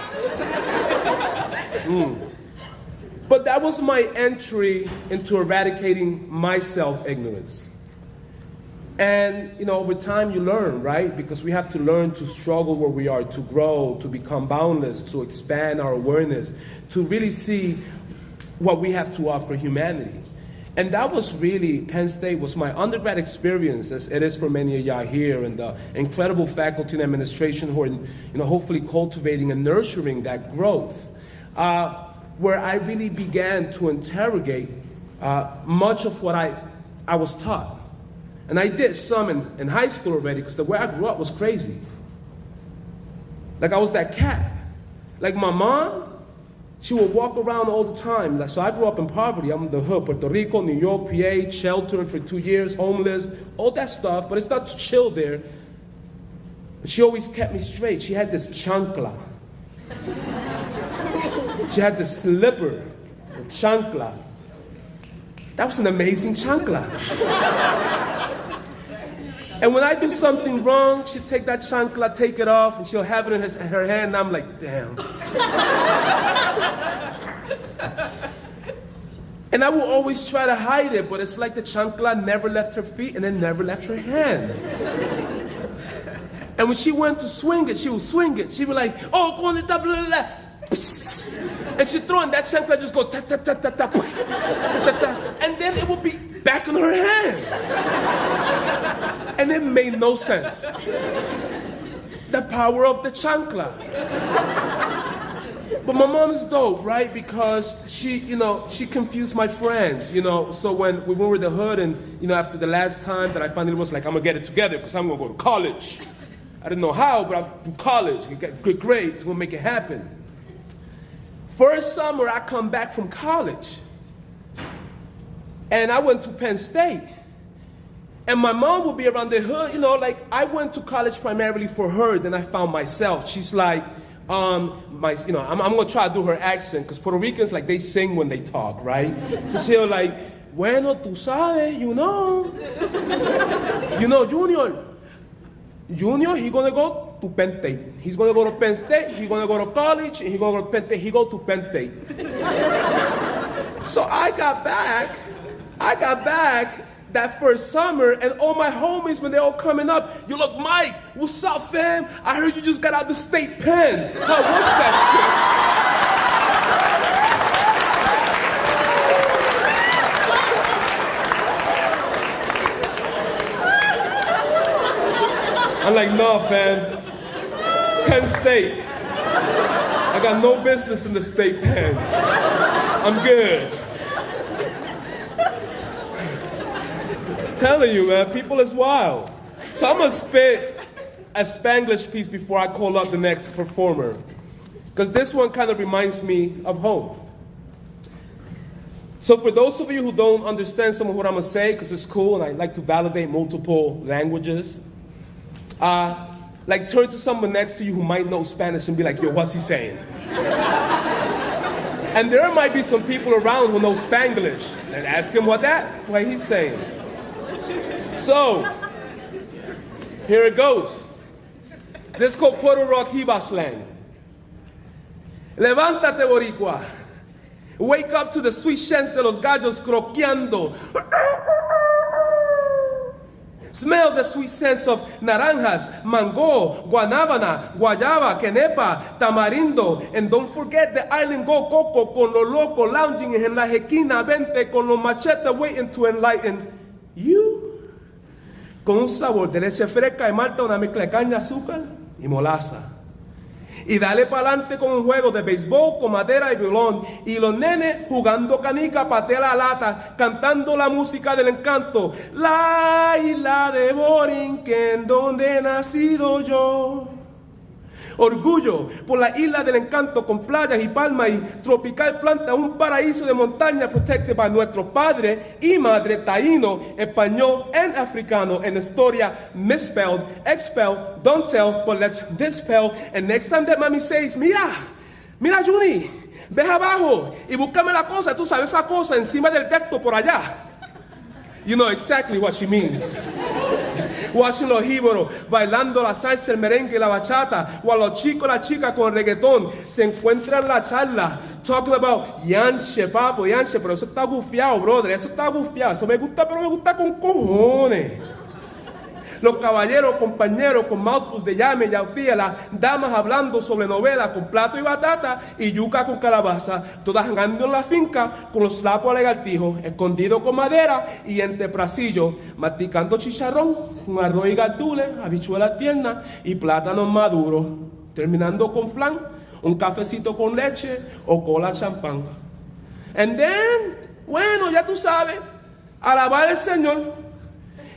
But that was my entry into eradicating my self-ignorance. And, over time you learn, right? Because we have to learn to struggle where we are, to grow, to become boundless, to expand our awareness, to really see what we have to offer humanity. And that was really, Penn State was my undergrad experience, as it is for many of y'all here, and the incredible faculty and administration who are, hopefully cultivating and nurturing that growth, where I really began to interrogate much of what I was taught. And I did some in high school already, because the way I grew up was crazy. Like I was that cat. Like my mom, she would walk around all the time. So I grew up in poverty. I'm in the hood, Puerto Rico, New York, PA, sheltered for 2 years, homeless, all that stuff. But it's not to chill there. But she always kept me straight. She had this chancla. She had this slipper, the chancla. That was an amazing chancla. And when I do something wrong, she'd take that chancla, take it off, and she'll have it in her hand, and I'm like, damn. And I will always try to hide it, but it's like the chancla never left her feet and then never left her hand. And when she went to swing it, she would swing it. She'd be like, oh, blah, blah, blah, blah. And she'd throw it, and that chancla just go, ta, ta, ta, ta, ta, ta, ta, ta, and then it would be back in her hand. And it made no sense. The power of the chancla. But my mom is dope, right? Because she confused my friends, So when we were in the hood, and, after the last time that I finally was like, I'm going to get it together because I'm going to go to college. I didn't know how, but I'll do college. You get good grades, we'll make it happen. First summer, I come back from college. And I went to Penn State. And my mom would be around the hood, like I went to college primarily for her, then I found myself. She's like, I'm gonna try to do her accent, because Puerto Ricans, like, they sing when they talk, right? So she'll like, bueno, tú sabes, Junior, he's gonna go to Penn State. He's gonna go to Penn State, he's gonna go to college, and he's gonna go to Penn State. He go to Penn State. So I got back that first summer, and all my homies, when they're all coming up, you look, Mike, what's up, fam? I heard you just got out the state pen. How was that shit? I'm like, no, fam. Penn State. I got no business in the state pen. I'm good. Telling you, man, people is wild. So I'm gonna spit a Spanglish piece before I call up the next performer, because this one kind of reminds me of home. So for those of you who don't understand some of what I'm gonna say, because it's cool and I like to validate multiple languages, like turn to someone next to you who might know Spanish and be like, yo, what's he saying? And there might be some people around who know Spanglish, and ask him what he's saying. So, here it goes. This is called Puerto Rock Hiba slang. Levántate, boricua. Wake up to the sweet scents de los gallos croqueando. Smell the sweet scents of naranjas, mango, guanábana, guayaba, quenepa, tamarindo. And don't forget the island go coco con lo loco lounging en la esquina 20 con los machetes waiting to enlighten you. Con un sabor de leche fresca y malta, una mezcla de caña, azúcar y molaza. Y dale pa'lante con un juego de béisbol con madera y violón. Y los nenes jugando canica, patea la lata, cantando la música del encanto. La isla de Borinquen, donde he nacido yo. Orgullo por la isla del encanto con playas y palmas y tropical planta, un paraíso de montaña protected by nuestro padre y madre taíno, español and africano, en historia misspelled, expelled, don't tell, but let's dispel. And next time that mommy says, mira Juni, ve abajo y búscame la cosa, tú sabes esa cosa encima del texto por allá. You know exactly what she means. Watching los jíbaros, bailando la salsa, el merengue y la bachata, o a los chicos y las chicas con reggaetón, se encuentran en la charla, talking about yanche, papo, yanche, pero eso está gufiado, brother, eso está gufiado, eso me gusta, pero me gusta con cojones. Los caballeros, compañeros, con mouthfuls de llame y autía, las damas hablando sobre novelas con plato y batata y yuca con calabaza, todas andando en la finca con los lapos a lagartijos, escondidos con madera y entre prasillos, masticando chicharrón, con arroz y gandules, habichuelas tiernas y plátanos maduros, terminando con flan, un cafecito con leche o cola champán. And then, bueno, ya tú sabes, alabar al Señor.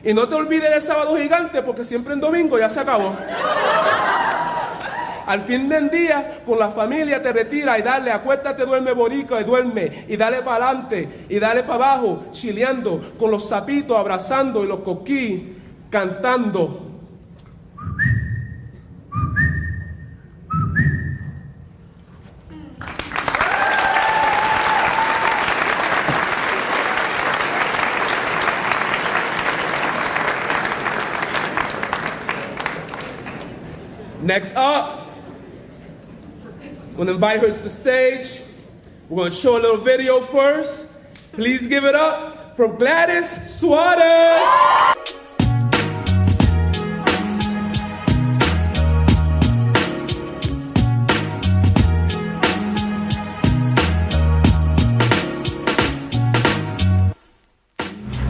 Y no te olvides del sábado gigante, porque siempre en domingo ya se acabó. Al fin del día, con la familia te retira y dale, acuéstate, duerme boricua y duerme. Y dale para adelante y dale para abajo, chileando, con los sapitos abrazando y los coquís cantando. Next up, I'm going to invite her to the stage. We're going to show a little video first. Please give it up for Gladys Suarez.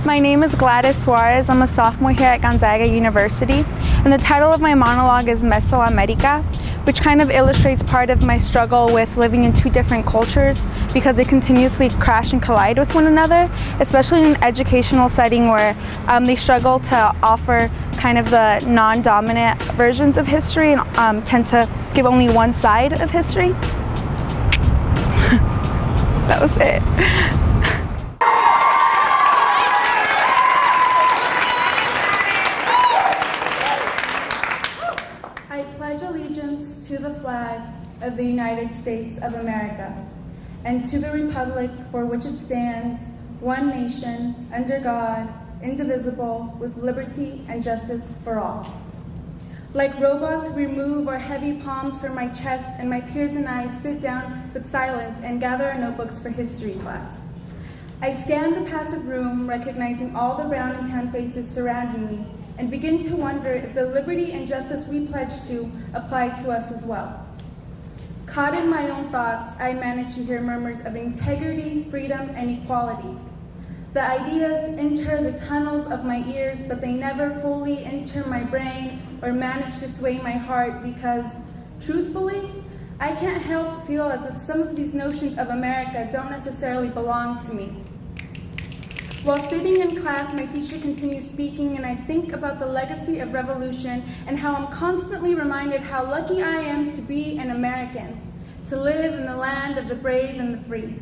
My name is Gladys Suarez. I'm a sophomore here at Gonzaga University, and the title of my monologue is Mesoamerica, which kind of illustrates part of my struggle with living in two different cultures because they continuously crash and collide with one another, especially in an educational setting where they struggle to offer kind of the non-dominant versions of history and tend to give only one side of history. That was it. of the United States of America, and to the republic for which it stands, one nation, under God, indivisible, with liberty and justice for all. Like robots, we remove our heavy palms from my chest, and my peers and I sit down with silence and gather our notebooks for history class. I scan the passive room, recognizing all the brown and tan faces surrounding me, and begin to wonder if the liberty and justice we pledge to apply to us as well. Caught in my own thoughts, I manage to hear murmurs of integrity, freedom, and equality. The ideas enter the tunnels of my ears, but they never fully enter my brain or manage to sway my heart because, truthfully, I can't help but feel as if some of these notions of America don't necessarily belong to me. While sitting in class, my teacher continues speaking, and I think about the legacy of revolution and how I'm constantly reminded how lucky I am to be an American, to live in the land of the brave and the free.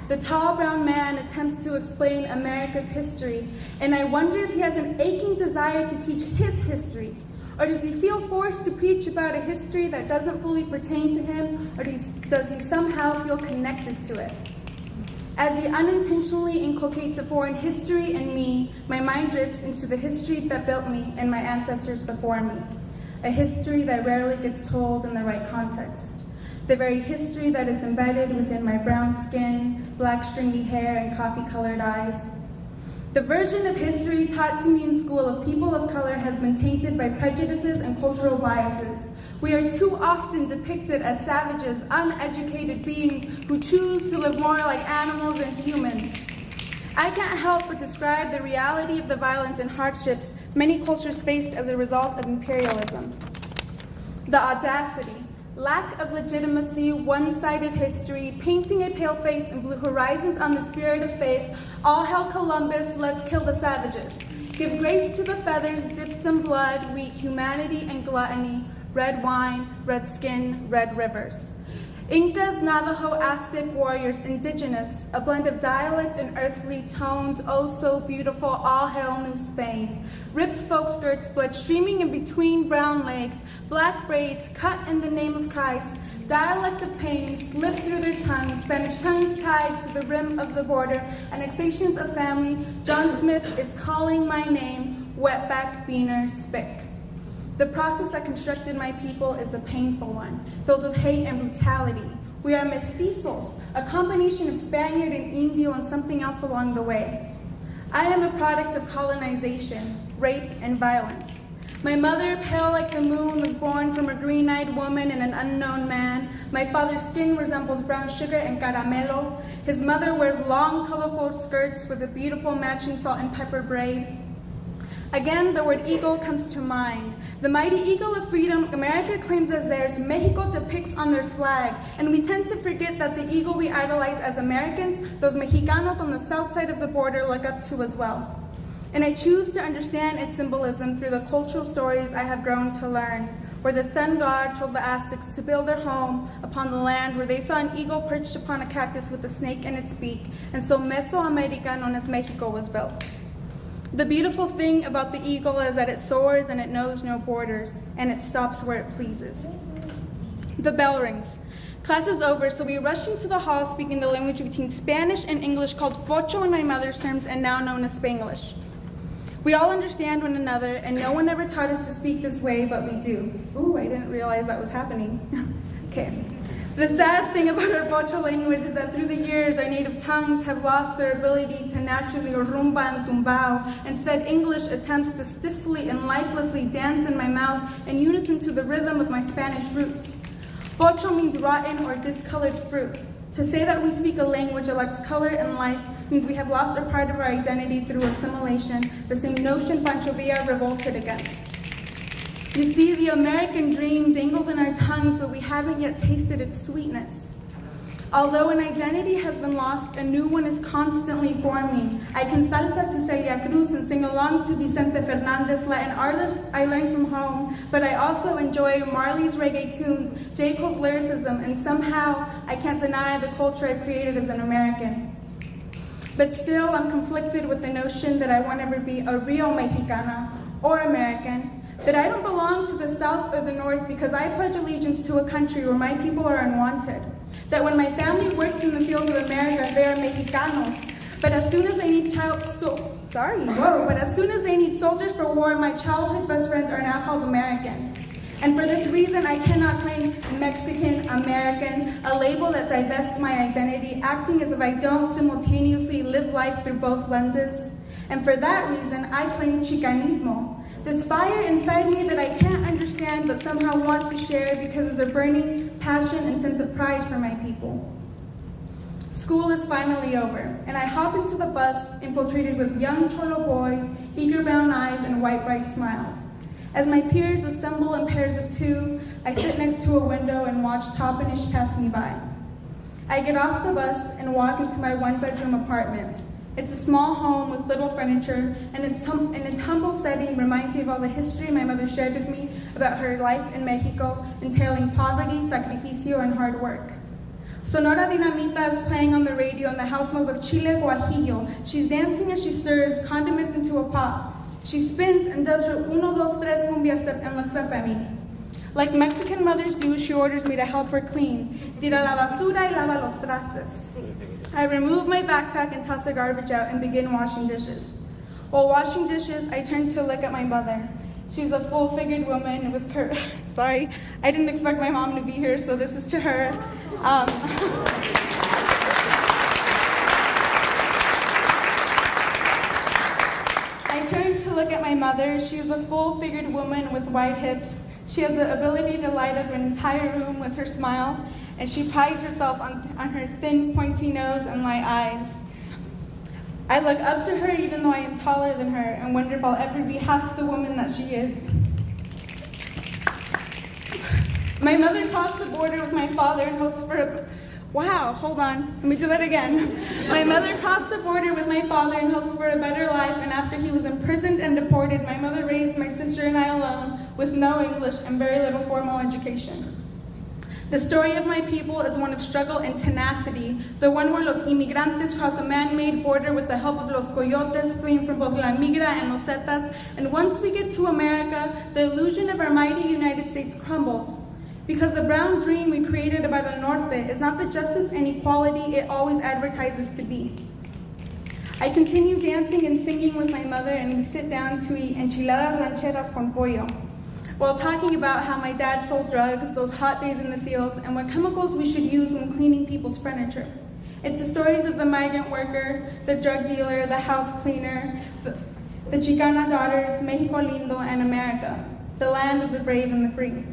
The tall brown man attempts to explain America's history, and I wonder if he has an aching desire to teach his history, or does he feel forced to preach about a history that doesn't fully pertain to him, or does he somehow feel connected to it? As he unintentionally inculcates a foreign history in me, my mind drifts into the history that built me and my ancestors before me, a history that rarely gets told in the right context, the very history that is embedded within my brown skin, black stringy hair, and coffee-colored eyes. The version of history taught to me in school of people of color has been tainted by prejudices and cultural biases. We are too often depicted as savages, uneducated beings who choose to live more like animals than humans. I can't help but describe the reality of the violence and hardships many cultures faced as a result of imperialism. The audacity, lack of legitimacy, one-sided history, painting a pale face and blue horizons on the spirit of faith, all hail Columbus, let's kill the savages. Give grace to the feathers dipped in blood, we humanity and gluttony, red wine, red skin, red rivers. Incas, Navajo, Aztec warriors, indigenous, a blend of dialect and earthly tones, oh so beautiful, all hail New Spain. Ripped folk skirts, blood streaming in between brown legs, black braids cut in the name of Christ, dialect of pain slipped through their tongues, Spanish tongues tied to the rim of the border, annexations of family, John Smith is calling my name, wetback, beaner, spick. The process that constructed my people is a painful one, filled with hate and brutality. We are mestizos, a combination of Spaniard and Indio and something else along the way. I am a product of colonization, rape, and violence. My mother, pale like the moon, was born from a green-eyed woman and an unknown man. My father's skin resembles brown sugar and caramelo. His mother wears long, colorful skirts with a beautiful matching salt and pepper braid. Again, the word eagle comes to mind. The mighty eagle of freedom America claims as theirs, Mexico depicts on their flag, and we tend to forget that the eagle we idolize as Americans, los Mexicanos on the south side of the border look up to as well. And I choose to understand its symbolism through the cultural stories I have grown to learn, where the sun god told the Aztecs to build their home upon the land where they saw an eagle perched upon a cactus with a snake in its beak, and so Mesoamerica, known as Mexico, was built. The beautiful thing about the eagle is that it soars and it knows no borders, and it stops where it pleases. The bell rings. Class is over, so we rush into the hall speaking the language between Spanish and English called pocho in my mother's terms and now known as Spanglish. We all understand one another, and no one ever taught us to speak this way, but we do. Ooh, I didn't realize that was happening. Okay. The sad thing about our pocho language is that through the years, our native tongues have lost their ability to naturally rumba and tumbao. Instead, English attempts to stiffly and lifelessly dance in my mouth in unison to the rhythm of my Spanish roots. Pocho means rotten or discolored fruit. To say that we speak a language that lacks color and life means we have lost a part of our identity through assimilation, the same notion Pancho Villa revolted against. You see, the American dream dangles in our tongues, but we haven't yet tasted its sweetness. Although an identity has been lost, a new one is constantly forming. I can salsa to Celia Cruz and sing along to Vicente Fernandez, Latin artists I learned from home, but I also enjoy Marley's reggae tunes, J. Cole's lyricism, and somehow I can't deny the culture I've created as an American. But still, I'm conflicted with the notion that I want to ever be a real Mexicana or American. That I don't belong to the South or the North because I pledge allegiance to a country where my people are unwanted. That when my family works in the fields of America, they are Mexicanos. But as soon as they need soldiers for war, my childhood best friends are now called American. And for this reason, I cannot claim Mexican American, a label that divests my identity, acting as if I don't simultaneously live life through both lenses. And for that reason, I claim Chicanismo, this fire inside me that I can't understand but somehow want to share because it's a burning passion and sense of pride for my people. School is finally over, and I hop into the bus infiltrated with young Cholo boys, eager brown eyes, and white bright smiles. As my peers assemble in pairs of two, I sit next to a window and watch Toppenish pass me by. I get off the bus and walk into my one-bedroom apartment. It's a small home with little furniture, and its humble setting reminds me of all the history my mother shared with me about her life in Mexico, entailing poverty, sacrificio, and hard work. Sonora Dinamita is playing on the radio and the house smells of chile guajillo. She's dancing as she stirs condiments into a pot. She spins and does her uno, dos, tres cumbia step and looks up at me. Like Mexican mothers do, she orders me to help her clean. Tira la basura y lava los trastes. I remove my backpack and toss the garbage out and begin washing dishes. While washing dishes, I turn to look at my mother. She's a full-figured woman with sorry, I didn't expect my mom to be here, so this is to her. I turn to look at my mother. She is a full-figured woman with wide hips. She has the ability to light up an entire room with her smile, and she prides herself on her thin, pointy nose and light eyes. I look up to her even though I am taller than her and wonder if I'll ever be half the woman that she is. My mother crossed the border with my father in hopes for wow, hold on, let me do that again. My mother crossed the border with my father in hopes for a better life, and after he was imprisoned and deported, my mother raised my sister and I alone with no English and very little formal education. The story of my people is one of struggle and tenacity, the one where los inmigrantes cross a man-made border with the help of los coyotes fleeing from both La Migra and los Zetas, and once we get to America, the illusion of our mighty United States crumbles. Because the brown dream we created about the Norte is not the justice and equality it always advertises to be. I continue dancing and singing with my mother, and we sit down to eat enchiladas rancheras con pollo, while talking about how my dad sold drugs, those hot days in the fields, and what chemicals we should use when cleaning people's furniture. It's the stories of the migrant worker, the drug dealer, the house cleaner, the Chicana daughters, Mexico lindo, and America, the land of the brave and the free.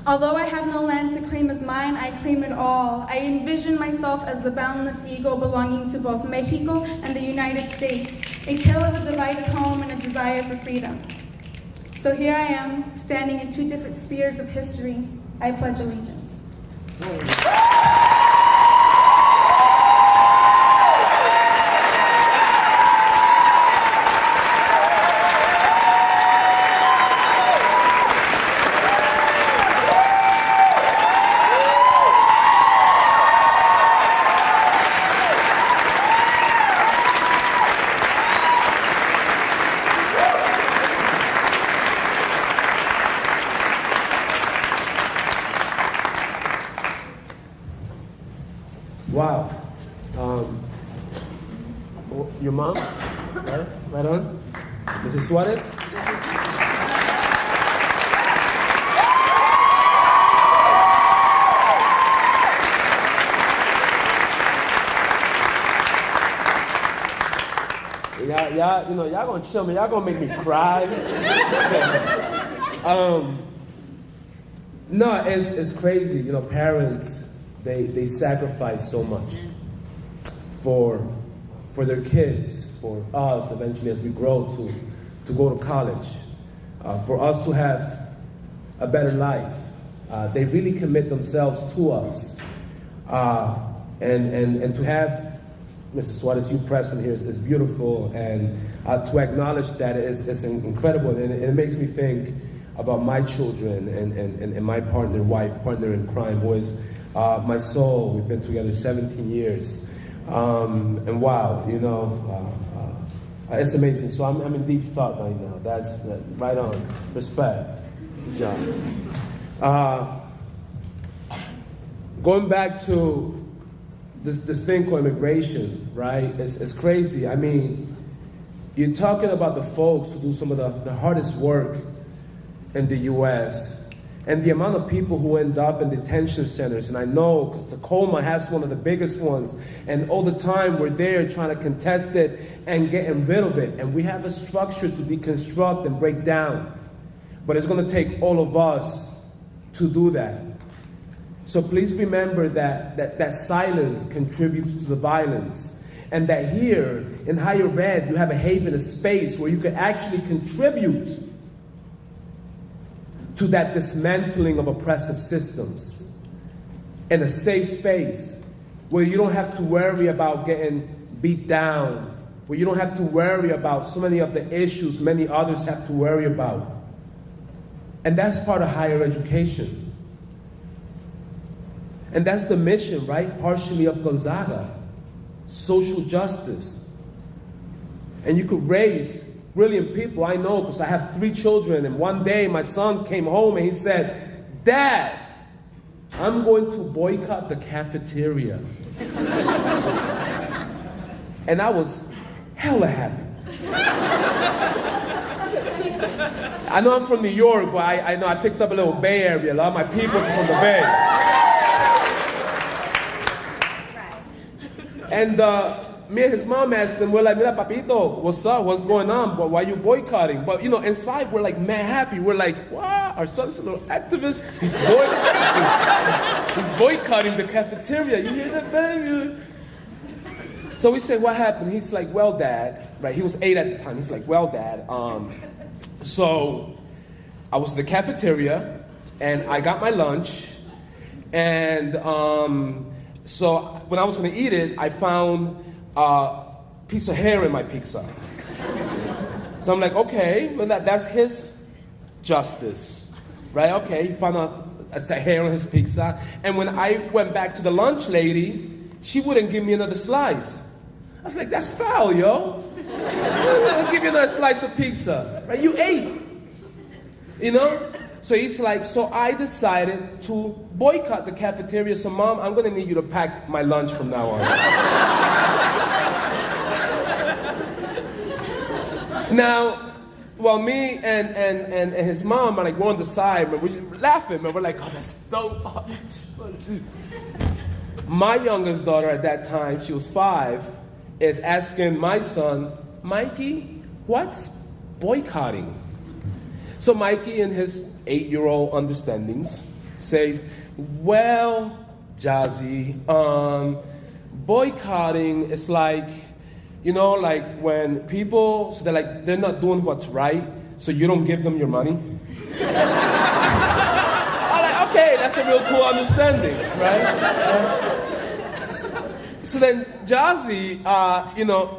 Although I have no land to claim as mine, I claim it all. I envision myself as the boundless eagle belonging to both Mexico and the United States, a tale of a divided home and a desire for freedom. So here I am, standing in two different spheres of history. I pledge allegiance. Wow. Your mom? Right on. Mrs. Suarez? Y'all gonna chill me. Y'all gonna make me cry. No, it's crazy. You know, parents, they sacrifice so much for their kids, for us eventually as we grow to go to college, for us to have a better life. They really commit themselves to us, and to have Mrs. Suarez, you present here is beautiful, and to acknowledge that is incredible, and it makes me think about my children and my partner in crime, who is my soul. We've been together 17 years, and wow, It's amazing. So I'm in deep thought right now. That's right on. Respect. Good job. Going back to this thing called immigration, right? It's crazy. I mean, you're talking about the folks who do some of the hardest work in the U.S. and the amount of people who end up in detention centers. And I know because Tacoma has one of the biggest ones, and all the time we're there trying to contest it and getting rid of it. And we have a structure to deconstruct and break down. But it's going to take all of us to do that. So please remember that silence contributes to the violence. And that here in higher ed, you have a haven, a space where you can actually contribute to that dismantling of oppressive systems. In a safe space where you don't have to worry about getting beat down, where you don't have to worry about so many of the issues many others have to worry about. And that's part of higher education. And that's the mission, right? Partially of Gonzaga. Social justice. And you could raise brilliant people. I know because I have 3 children. And one day my son came home and he said, "Dad, I'm going to boycott the cafeteria." And I was hella happy. I know I'm from New York, but I know I picked up a little Bay Area. A lot of my people's from the Bay. And me and his mom asked him, we're like, "Mira, papito, what's up? What's going on? But why are you boycotting?" But you know, inside we're like mad happy. We're like, "Wow, our son's a little activist. He's boycotting the cafeteria. You hear that, baby?" So we say, "What happened?" He's like, "Well, Dad," right? He was 8 at the time. He's like, "Well, Dad, so I was in the cafeteria and I got my lunch, and so when I was going to eat it, I found a piece of hair in my pizza." So I'm like, "Okay, well that's his justice, right? Okay, he found a hair on his pizza." And when I went back to the lunch lady, she wouldn't give me another slice. I was like, "That's foul, yo. I'll give you another slice of pizza, right? You ate, you know?" So he's like, so I decided to boycott the cafeteria. So Mom, I'm going to need you to pack my lunch from now on. Now, well, me and his mom are like, we're on the side, and we're laughing, and we're like, "Oh, that's dope." My youngest daughter at that time, she was 5, is asking my son, "Mikey, what's boycotting?" So Mikey, in his 8-year-old understandings, says, "Well, Jazzy, boycotting is like, you know, like when people, so they're not doing what's right, so you don't give them your money." I'm like, okay, that's a real cool understanding, right? So then Jazzy,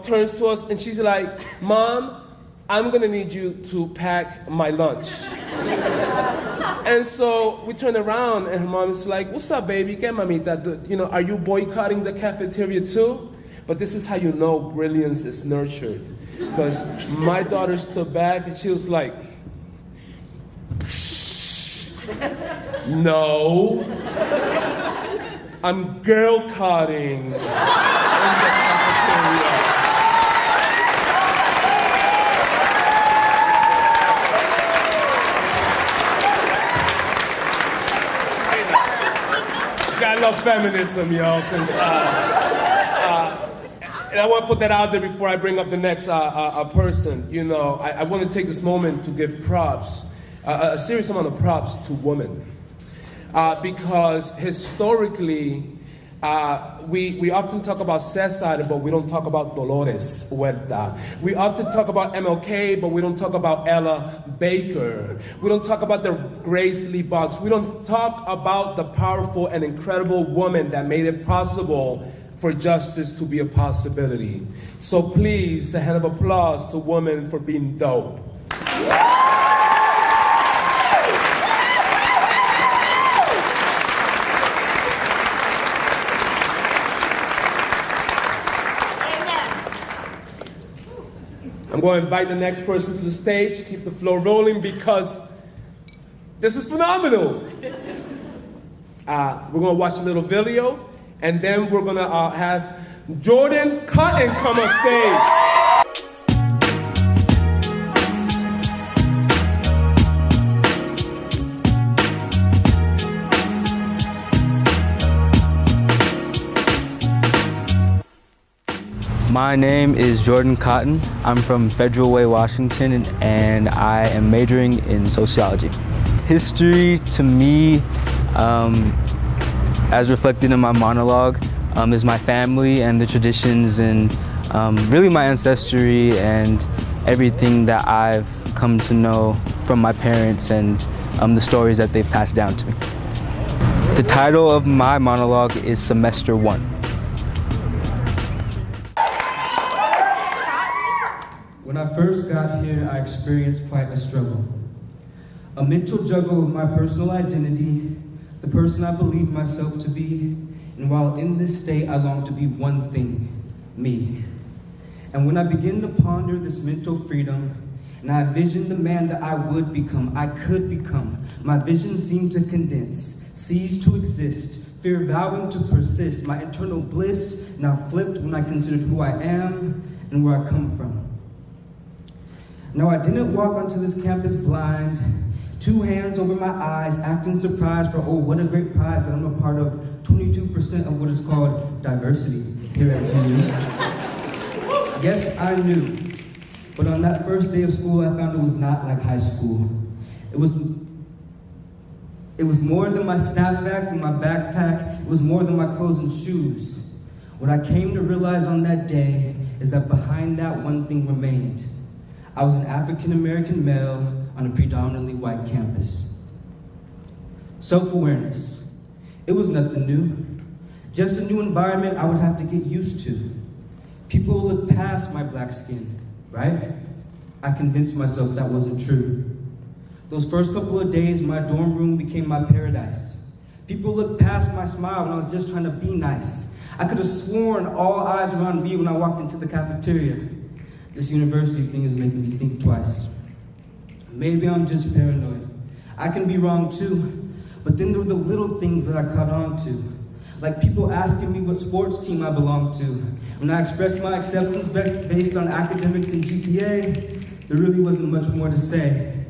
turns to us and she's like, "Mom, I'm gonna need you to pack my lunch." And so we turn around and her mom is like, "What's up, baby? ¿Qué, mamita? Are you boycotting the cafeteria too?" But this is how you know brilliance is nurtured. Because my daughter stood back and she was like, "No, I'm girl cutting in the cafeteria." I love feminism, yo, because and I want to put that out there before I bring up the next person. You know, I want to take this moment to give props, a serious amount of props to women, because historically, we often talk about Cesar, but we don't talk about Dolores Huerta. We often talk about MLK, but we don't talk about Ella Baker. We don't talk about the Grace Lee Boggs. We don't talk about the powerful and incredible woman that made it possible for justice to be a possibility. So please, a hand of applause to women for being dope. I'm going to invite the next person to the stage, keep the flow rolling because this is phenomenal. We're going to watch a little video, and then we're going to have Jordan Cotton come on stage. My name is Jordan Cotton. I'm from Federal Way, Washington, and I am majoring in sociology. History, to me, as reflected in my monologue, is my family and the traditions and really my ancestry and everything that I've come to know from my parents and the stories that they've passed down to me. The title of my monologue is Semester 1. When I first got here, I experienced quite a struggle. A mental juggle of my personal identity, the person I believe myself to be, and while in this state, I long to be one thing, me. And when I begin to ponder this mental freedom, and I envision the man that I would become, I could become, my vision seemed to condense, cease to exist, fear vowing to persist, my internal bliss now flipped when I considered who I am and where I come from. No, I didn't walk onto this campus blind, 2 hands over my eyes, acting surprised for, oh, what a great prize that I'm a part of 22% of what is called diversity here at GU. Yes, I knew, but on that first day of school, I found it was not like high school. It was more than my snapback and my backpack. It was more than my clothes and shoes. What I came to realize on that day is that behind that one thing remained. I was an African-American male on a predominantly white campus. Self-awareness. It was nothing new. Just a new environment I would have to get used to. People will look past my black skin, right? I convinced myself that wasn't true. Those first couple of days, my dorm room became my paradise. People looked past my smile when I was just trying to be nice. I could have sworn all eyes were on me when I walked into the cafeteria. This university thing is making me think twice. Maybe I'm just paranoid. I can be wrong too, but then there were the little things that I caught on to. Like people asking me what sports team I belong to. When I expressed my acceptance based on academics and GPA, there really wasn't much more to say.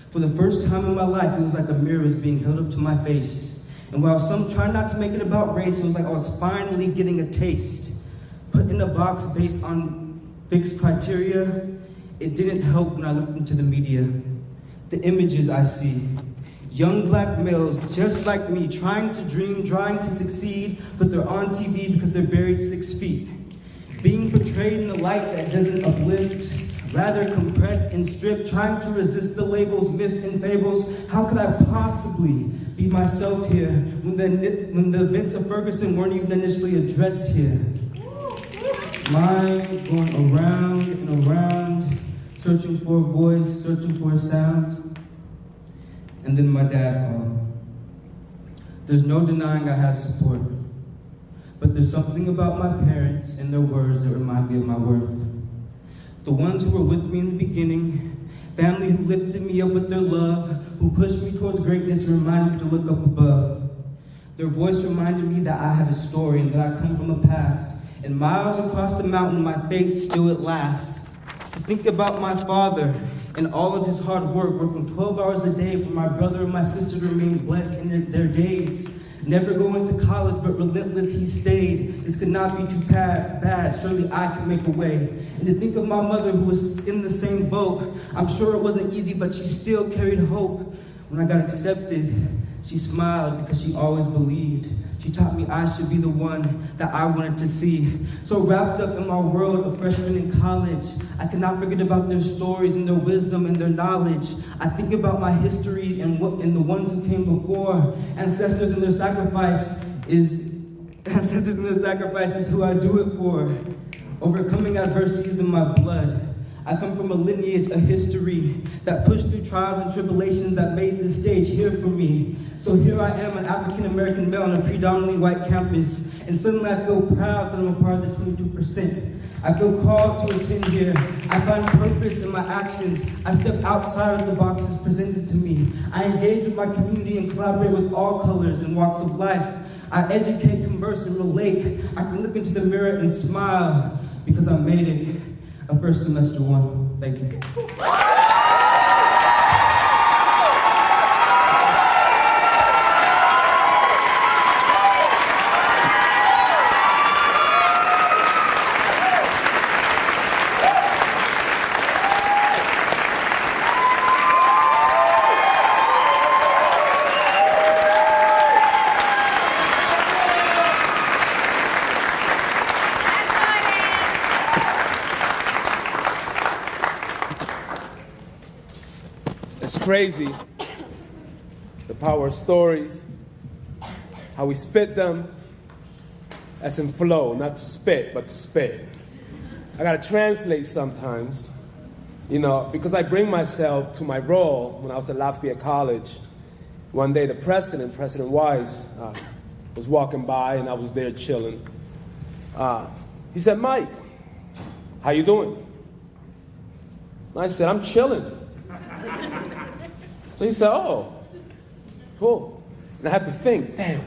For the first time in my life, it was like a mirror was being held up to my face. And while some try not to make it about race, it was like I was finally getting a taste. Put in a box based on fixed criteria, it didn't help when I looked into the media. The images I see, young black males just like me, trying to dream, trying to succeed, but they're on TV because they're buried 6 feet. Being portrayed in a light that doesn't uplift, rather compress and strip, trying to resist the labels, myths, and fables. How could I possibly be myself here when the events of Ferguson weren't even initially addressed here? Mind going around and around, searching for a voice, searching for a sound. And then my dad called. There's no denying I have support, but there's something about my parents and their words that remind me of my worth. The ones who were with me in the beginning, family who lifted me up with their love, who pushed me towards greatness and reminded me to look up above. Their voice reminded me that I had a story and that I come from a past. And miles across the mountain, my faith still at last. To think about my father and all of his hard work, working 12 hours a day for my brother and my sister to remain blessed in their days. Never going to college, but relentless he stayed. This could not be too bad. Surely I could make a way. And to think of my mother who was in the same boat. I'm sure it wasn't easy, but she still carried hope. When I got accepted, she smiled because she always believed. She taught me I should be the one that I wanted to see. So wrapped up in my world of freshmen in college, I cannot forget about their stories and their wisdom and their knowledge. I think about my history and the ones who came before. Ancestors and their sacrifice is who I do it for. Overcoming adversity is in my blood. I come from a lineage, a history that pushed through trials and tribulations that made this stage here for me. So here I am, an African-American male on a predominantly white campus, and suddenly I feel proud that I'm a part of the 22%. I feel called to attend here. I find purpose in my actions. I step outside of the boxes presented to me. I engage with my community and collaborate with all colors and walks of life. I educate, converse, and relate. I can look into the mirror and smile because I made it a first semester one. Thank you. It's crazy, the power of stories, how we spit them, as in flow, not to spit, but to spit. I gotta translate sometimes, because I bring myself to my role. When I was at Lafayette College, one day the president, President Wise, was walking by and I was there chilling. He said, "Mike, how you doing?" And I said, "I'm chilling." So he said, "Oh, cool." And I had to think, damn,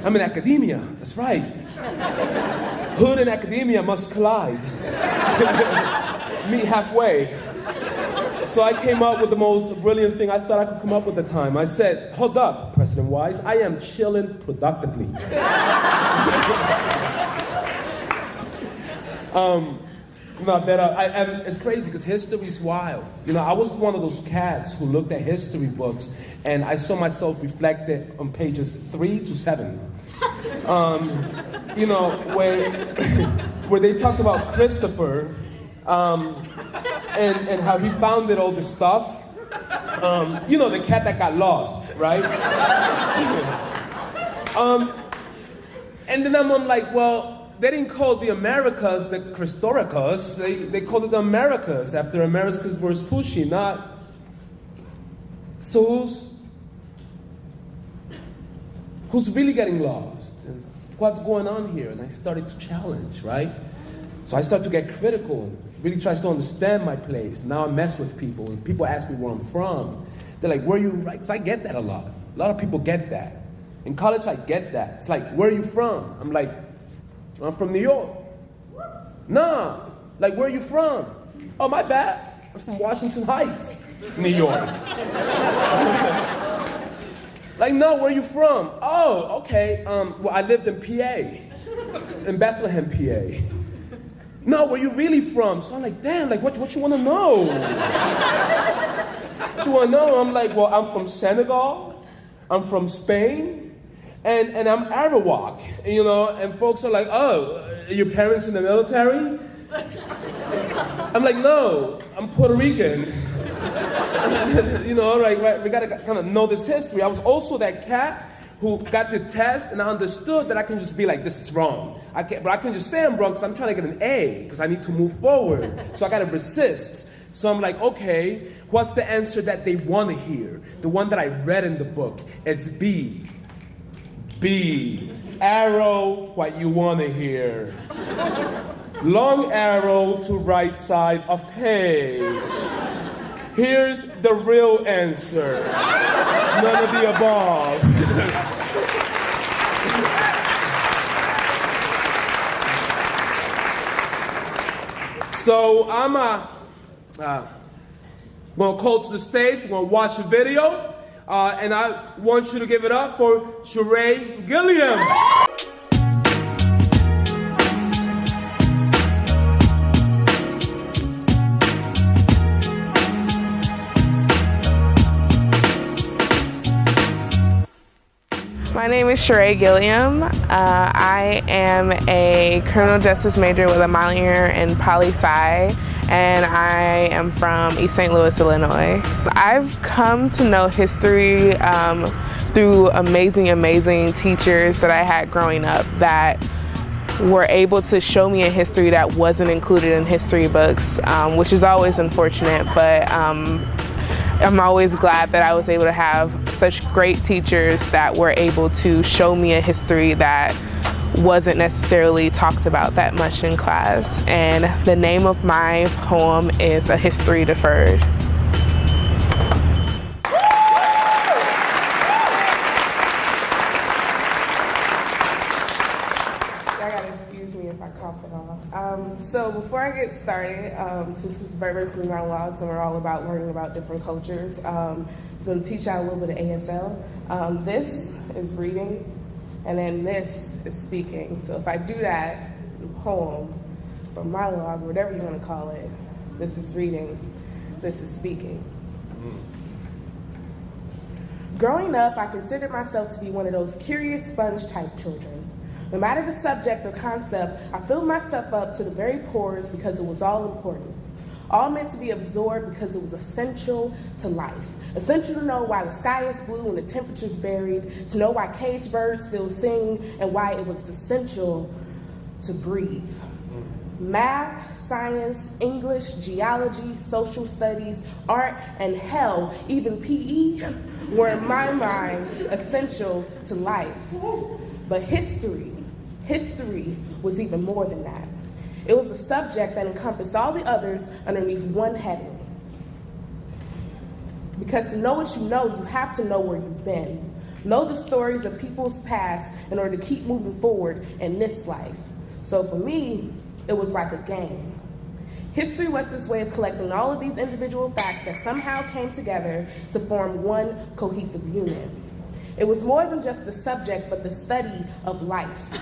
I'm in academia, that's right. Hood and academia must collide. Meet halfway. So I came up with the most brilliant thing I thought I could come up with at the time. I said, "Hold up, President Wise, I am chilling productively." It's crazy because history is wild. I was one of those cats who looked at history books and I saw myself reflected on pages 3 to 7. Where they talked about Christopher and how he founded all this stuff. The cat that got lost, right? And then I'm like, well, they didn't call the Americas the Christoricas. They called it the Americas after Americas Vespucci, not. So who's really getting lost? And what's going on here? And I started to challenge, right? So I started to get critical, really try to understand my place. Now I mess with people, and people ask me where I'm from. They're like, "Where are you?" Right? Because I get that a lot. A lot of people get that. In college, I get that. It's like, "Where are you from?" I'm like, "I'm from New York." "Nah, like, where are you from?" "Oh, my bad. I'm from Washington Heights, New York." Like, "No, where are you from?" "Oh, okay. Well, I lived in PA, in Bethlehem, PA." "No, where you really from?" So I'm like, damn, like, what you want to know? What you want to know? I'm like, well, I'm from Senegal. I'm from Spain. And I'm Arawak, and folks are like, "Oh, are your parents in the military?" I'm like, "No, I'm Puerto Rican." Right, we gotta kind of know this history. I was also that cat who got the test and I understood that I can just be like, "This is wrong." But I can just say I'm wrong because I'm trying to get an A, because I need to move forward. So I gotta resist. So I'm like, okay, what's the answer that they want to hear? The one that I read in the book. It's B. B. Arrow what you want to hear. Long arrow to right side of page. Here's the real answer. None of the above. So I'm going to call to the stage. We're going to watch a video. And I want you to give it up for Sheree Gilliam. My name is Sheree Gilliam. I am a criminal justice major with a minor in poli-sci, and I am from East St. Louis, Illinois. I've come to know history through amazing teachers that I had growing up that were able to show me a history that wasn't included in history books, which is always unfortunate, but I'm always glad that I was able to have such great teachers that were able to show me a history that wasn't necessarily talked about that much in class. And the name of my poem is A History Deferred. So before I get started, since this is Diversity Monologues and we're all about learning about different cultures, I'm going to teach y'all a little bit of ASL. This is reading, and then this is speaking. So if I do that in poem or monologue, whatever you want to call it, this is reading, this is speaking. Growing up, I considered myself to be one of those curious sponge type children. No matter the subject or concept, I filled myself up to the very pores because it was all important. All meant to be absorbed because it was essential to life. Essential to know why the sky is blue and the temperature's varied, to know why caged birds still sing, and why it was essential to breathe. Math, science, English, geology, social studies, art, and hell, even PE, were in my mind essential to life. But history was even more than that. It was a subject that encompassed all the others underneath one heading. Because to know what you know, you have to know where you've been. Know the stories of people's past in order to keep moving forward in this life. So for me, it was like a game. History was this way of collecting all of these individual facts that somehow came together to form one cohesive unit. It was more than just the subject, but the study of life.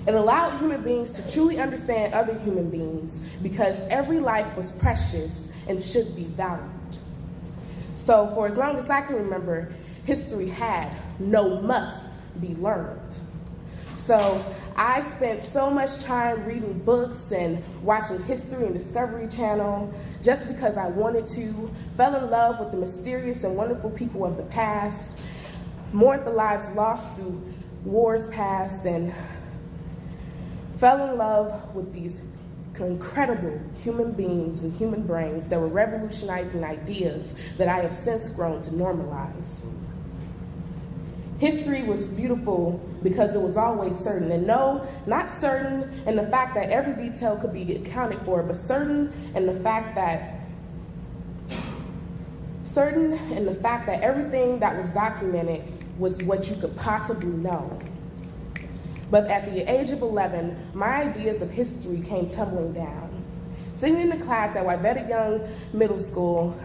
It allowed human beings to truly understand other human beings because every life was precious and should be valued. So for as long as I can remember, history had no must be learned. So I spent so much time reading books and watching History and Discovery Channel just because I wanted to, fell in love with the mysterious and wonderful people of the past, mourned the lives lost through wars past, and fell in love with these incredible human beings and human brains that were revolutionizing ideas that I have since grown to normalize. History was beautiful because it was always certain. And no, not certain in the fact that every detail could be accounted for, but certain in the fact that everything that was documented was what you could possibly know. But at the age of 11, my ideas of history came tumbling down. Sitting in the class at Wybetta Young Middle School,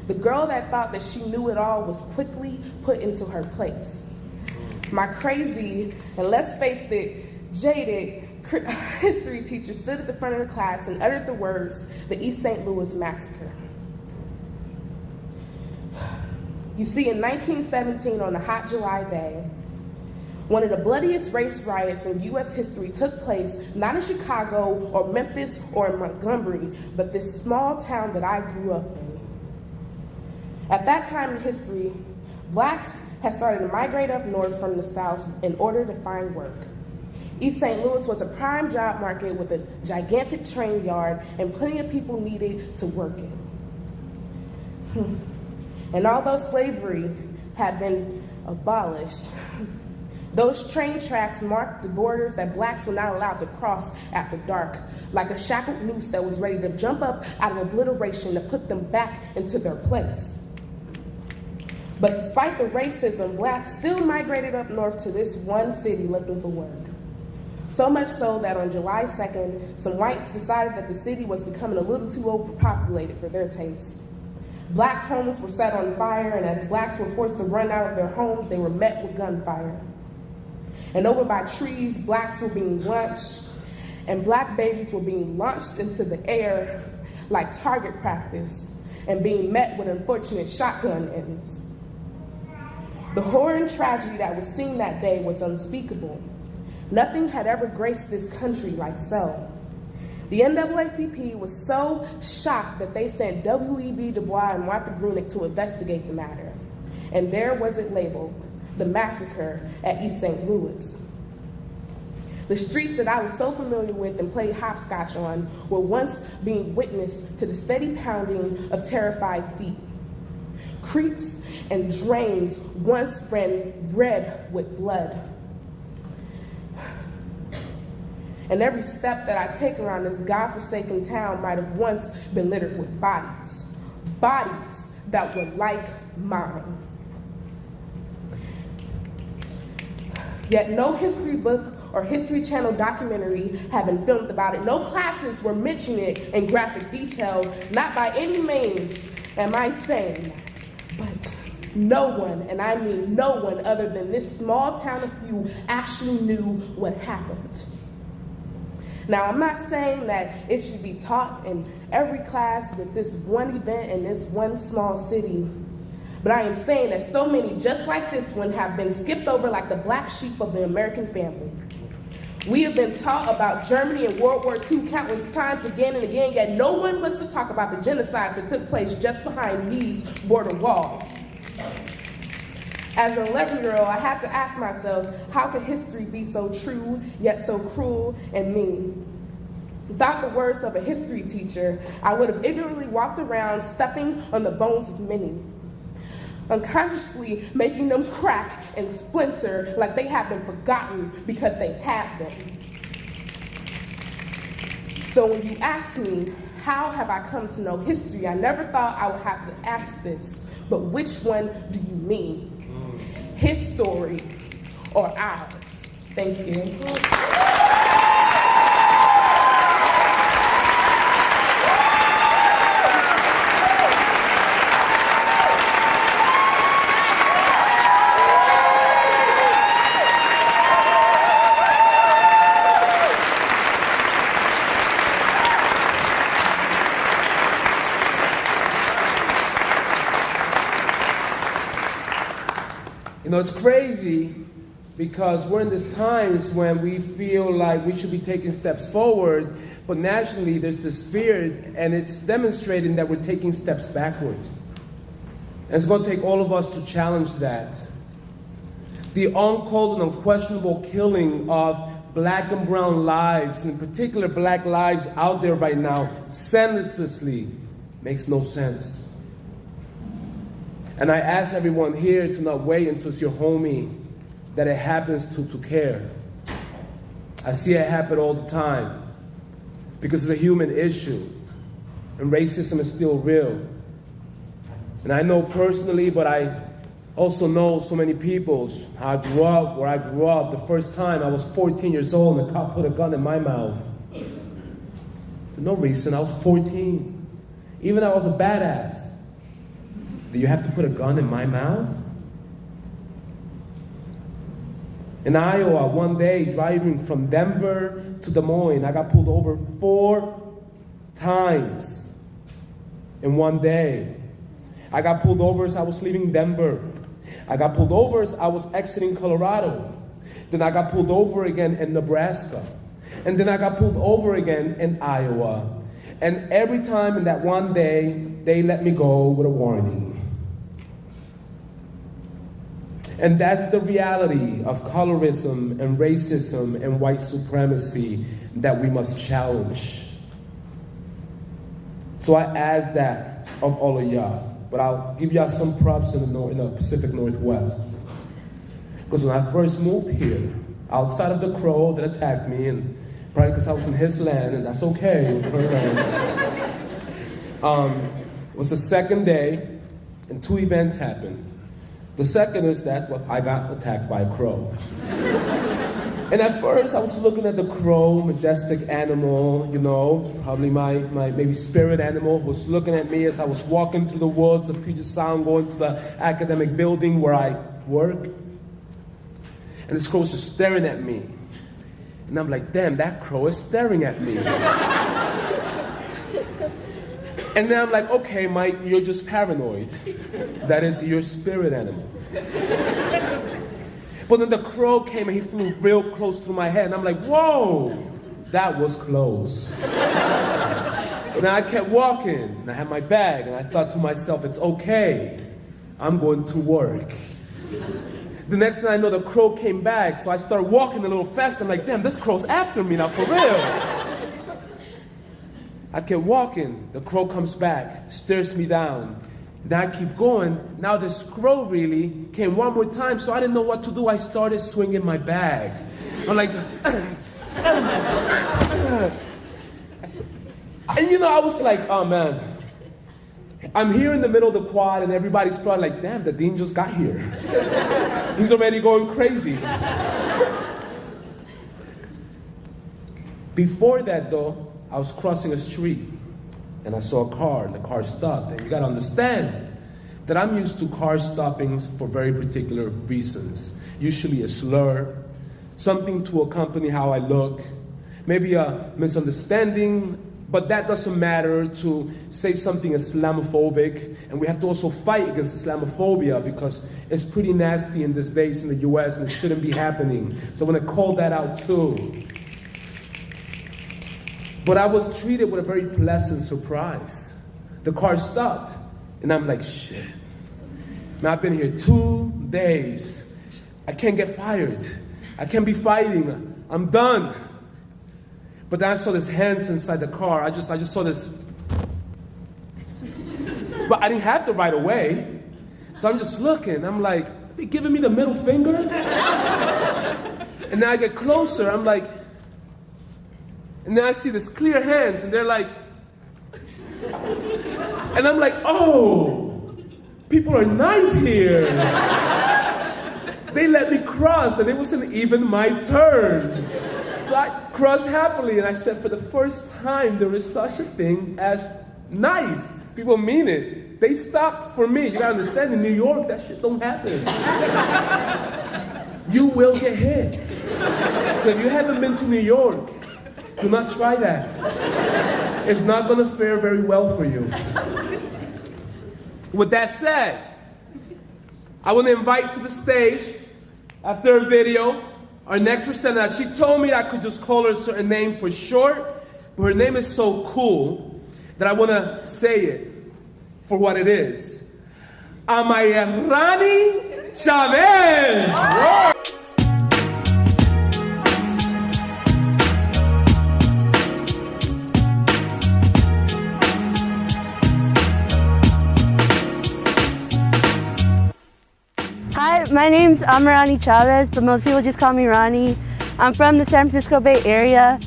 the girl that thought that she knew it all was quickly put into her place. My crazy, and let's face it, jaded history teacher stood at the front of the class and uttered the words, the East St. Louis Massacre. You see, in 1917, on a hot July day, one of the bloodiest race riots in U.S. history took place not in Chicago or Memphis or in Montgomery, but this small town that I grew up in. At that time in history, blacks had started to migrate up north from the south in order to find work. East St. Louis was a prime job market with a gigantic train yard and plenty of people needed to work it. And although slavery had been abolished, those train tracks marked the borders that blacks were not allowed to cross after dark, like a shackled noose that was ready to jump up out of obliteration to put them back into their place. But despite the racism, blacks still migrated up north to this one city looking for work. So much so that on July 2nd, some whites decided that the city was becoming a little too overpopulated for their tastes. Black homes were set on fire, and as blacks were forced to run out of their homes, they were met with gunfire. And over by trees, blacks were being lynched, and black babies were being launched into the air like target practice and being met with unfortunate shotgun ends. The horror and tragedy that was seen that day was unspeakable. Nothing had ever graced this country like so. The NAACP was so shocked that they sent W.E.B. Du Bois and Martha Grunick to investigate the matter. And there was it labeled, the massacre at East St. Louis. The streets that I was so familiar with and played hopscotch on were once being witness to the steady pounding of terrified feet. Creeks and drains once ran red with blood. And every step that I take around this godforsaken town might have once been littered with bodies. Bodies that were like mine. Yet no history book or History Channel documentary have been filmed about it. No classes were mentioning it in graphic detail. Not by any means am I saying that. But no one, and I mean no one other than this small town of few actually knew what happened. Now, I'm not saying that it should be taught in every class with this one event in this one small city, but I am saying that so many just like this one have been skipped over like the black sheep of the American family. We have been taught about Germany and World War II countless times again and again, yet no one wants to talk about the genocides that took place just behind these border walls. As an 11-year-old, I had to ask myself, how could history be so true, yet so cruel and mean? Without the words of a history teacher, I would have ignorantly walked around stepping on the bones of many, unconsciously making them crack and splinter like they have been forgotten because they have been. So when you ask me, how have I come to know history, I never thought I would have to ask this, but which one do you mean? His story or ours? Thank you. You know, it's crazy because we're in these times when we feel like we should be taking steps forward, but nationally there's this fear, and it's demonstrating that we're taking steps backwards. And it's going to take all of us to challenge that. The uncalled and unquestionable killing of black and brown lives, in particular black lives out there right now, senselessly, makes no sense. And I ask everyone here to not wait until it's your homie that it happens to care. I see it happen all the time because it's a human issue, and racism is still real. And I know personally, but I also know so many people. I grew up where I grew up. The first time I was 14 years old and the cop put a gun in my mouth. For no reason, I was 14. Even though I was a badass. Do you have to put a gun in my mouth? In Iowa, one day, driving from Denver to Des Moines, I got pulled over 4 times in one day. I got pulled over as I was leaving Denver. I got pulled over as I was exiting Colorado. Then I got pulled over again in Nebraska. And then I got pulled over again in Iowa. And every time in that one day, they let me go with a warning. And that's the reality of colorism and racism and white supremacy that we must challenge. So I ask that of all of y'all, but I'll give y'all some props in the Pacific Northwest. Because when I first moved here, outside of the crow that attacked me, and probably because I was in his land, and that's okay, it was the second day, and 2 events happened. The second is that I got attacked by a crow. And at first I was looking at the crow, majestic animal, you know, probably my maybe spirit animal, was looking at me as I was walking through the woods of Puget Sound, going to the academic building where I work. And this crow was just staring at me. And I'm like, damn, that crow is staring at me. And then I'm like, okay, Mike, you're just paranoid. That is your spirit animal. But then the crow came and he flew real close to my head. And I'm like, whoa, that was close. And then I kept walking, and I had my bag, and I thought to myself, it's okay. I'm going to work. The next thing I know, the crow came back, so I started walking a little fast. I'm like, damn, this crow's after me now, for real. I kept walking. The crow comes back, stares me down. Then I keep going. Now this crow really came one more time, so I didn't know what to do. I started swinging my bag. I'm like, and you know, I was like, oh man, I'm here in the middle of the quad and everybody's probably like, damn, the dean just got here. He's already going crazy. Before that though, I was crossing a street and I saw a car and the car stopped. And you gotta understand that I'm used to car stoppings for very particular reasons. Usually a slur, something to accompany how I look, maybe a misunderstanding, but that doesn't matter to say something Islamophobic. And we have to also fight against Islamophobia because it's pretty nasty in these days in the US and it shouldn't be happening. So I want to call that out too. But I was treated with a very pleasant surprise. The car stopped and I'm like, shit. Man, I've been here 2 days. I can't get fired. I can't be fighting. I'm done. But then I saw this hands inside the car. I just saw this. But I didn't have to right away. So I'm just looking. I'm like, they giving me the middle finger? And then I get closer. I'm like, and then I see this clear hands and they're like, and I'm like, oh, people are nice here. They let me cross and it wasn't even my turn. So I crossed happily and I said, for the first time, there is such a thing as nice. People mean it. They stopped for me. You gotta understand, in New York, that shit don't happen. You will get hit. So if you haven't been to New York, do not try that. It's not gonna fare very well for you. With that said, I want to invite to the stage, after a video, our next presenter. She told me I could just call her a certain name for short, but her name is so cool that I want to say it for what it is. Amayerani Chavez! Whoa. Hi, my name's Amarani Chavez, but most people just call me Rani. I'm from the San Francisco Bay Area,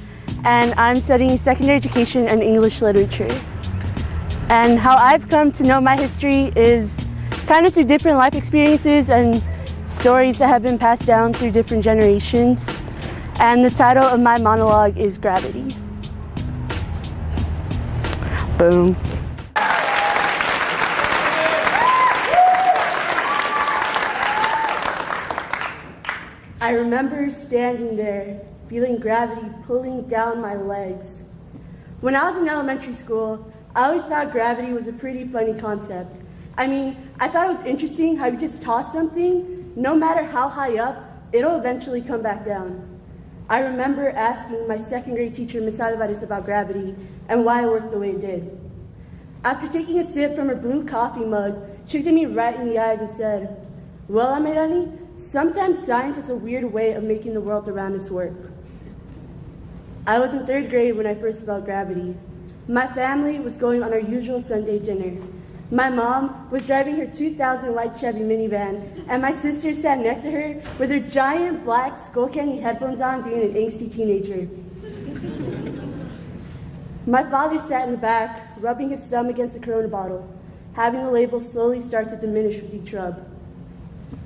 and I'm studying secondary education and English literature. And how I've come to know my history is kind of through different life experiences and stories that have been passed down through different generations. And the title of my monologue is Gravity. Boom. I remember standing there, feeling gravity pulling down my legs. When I was in elementary school, I always thought gravity was a pretty funny concept. I mean, I thought it was interesting how you just toss something, no matter how high up, it'll eventually come back down. I remember asking my second grade teacher, Ms. Alvarez, about gravity and why it worked the way it did. After taking a sip from her blue coffee mug, she looked at me right in the eyes and said, "Well, Amirani, sometimes science is a weird way of making the world around us work." I was in 3rd grade when I first felt gravity. My family was going on our usual Sunday dinner. My mom was driving her 2000 white Chevy minivan, and my sister sat next to her with her giant black Skull Candy headphones on, being an angsty teenager. My father sat in the back, rubbing his thumb against the Corona bottle, having the label slowly start to diminish with each rub.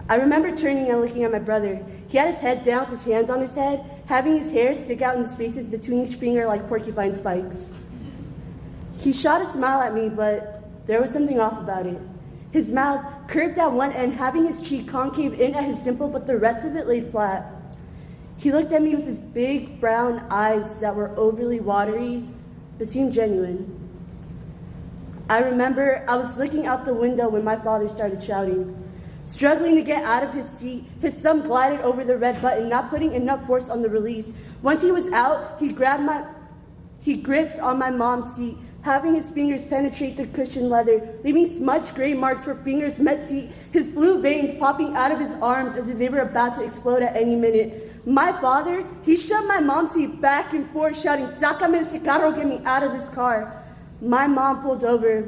I remember turning and looking at my brother. He had his head down with his hands on his head, having his hair stick out in his faces between each finger like porcupine spikes. He shot a smile at me, but there was something off about it. His mouth curved at one end, having his cheek concave in at his dimple, but the rest of it laid flat. He looked at me with his big brown eyes that were overly watery, but seemed genuine. I remember I was looking out the window when my father started shouting. Struggling to get out of his seat, his thumb glided over the red button, not putting enough force on the release. Once he was out, he gripped on my mom's seat, having his fingers penetrate the cushioned leather, leaving smudged gray marks where fingers met his blue veins popping out of his arms as if they were about to explode at any minute. My father, he shoved my mom's seat back and forth, shouting, "Sácame este carro, get me out of this car." My mom pulled over,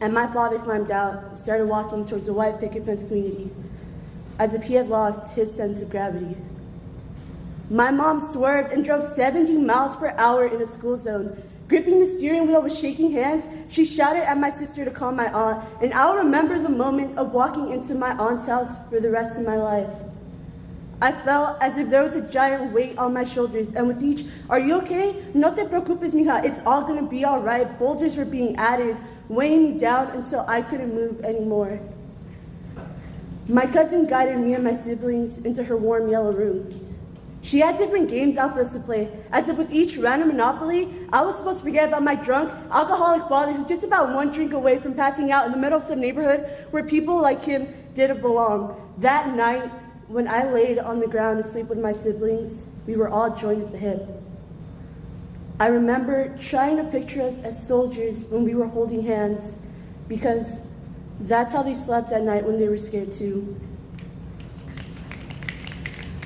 and my father climbed out and started walking towards the white picket fence community, as if he had lost his sense of gravity. My mom swerved and drove 70 miles per hour in a school zone. Gripping the steering wheel with shaking hands, she shouted at my sister to call my aunt, and I'll remember the moment of walking into my aunt's house for the rest of my life. I felt as if there was a giant weight on my shoulders, and with each, "Are you okay? No te preocupes, mija, it's all gonna be all right," boulders were being added, weighing me down until I couldn't move anymore. My cousin guided me and my siblings into her warm yellow room. She had different games out for us to play, as if with each random Monopoly, I was supposed to forget about my drunk, alcoholic father who's just about one drink away from passing out in the middle of some neighborhood where people like him didn't belong. That night, when I laid on the ground to sleep with my siblings, we were all joined at the hip. I remember trying to picture us as soldiers when we were holding hands, because that's how they slept at night when they were scared too.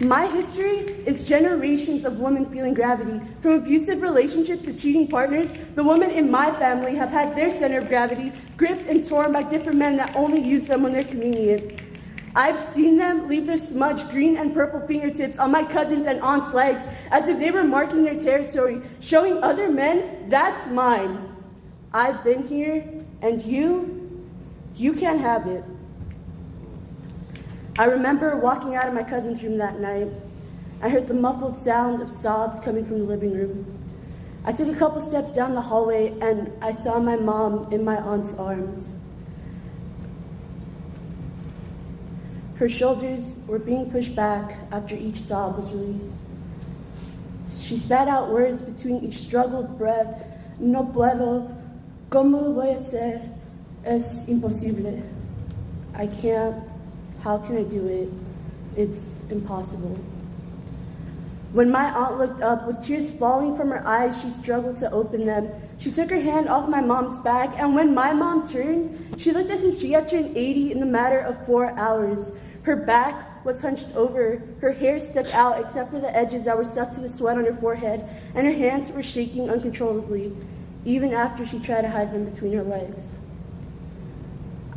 My history is generations of women feeling gravity. From abusive relationships to cheating partners, the women in my family have had their center of gravity gripped and torn by different men that only use them when they're convenient. I've seen them leave their smudged green and purple fingertips on my cousins' and aunts' legs as if they were marking their territory, showing other men, "That's mine. I've been here, and you can't have it." I remember walking out of my cousin's room that night. I heard the muffled sound of sobs coming from the living room. I took a couple steps down the hallway and I saw my mom in my aunt's arms. Her shoulders were being pushed back after each sob was released. She spat out words between each struggled breath. "No puedo, ¿cómo lo voy a hacer? Es imposible. I can't. How can I do it? It's impossible." When my aunt looked up, with tears falling from her eyes, she struggled to open them. She took her hand off my mom's back, and when my mom turned, she looked as if she had turned 80 in the matter of 4 hours. Her back was hunched over, her hair stuck out except for the edges that were stuck to the sweat on her forehead, and her hands were shaking uncontrollably, even after she tried to hide them between her legs.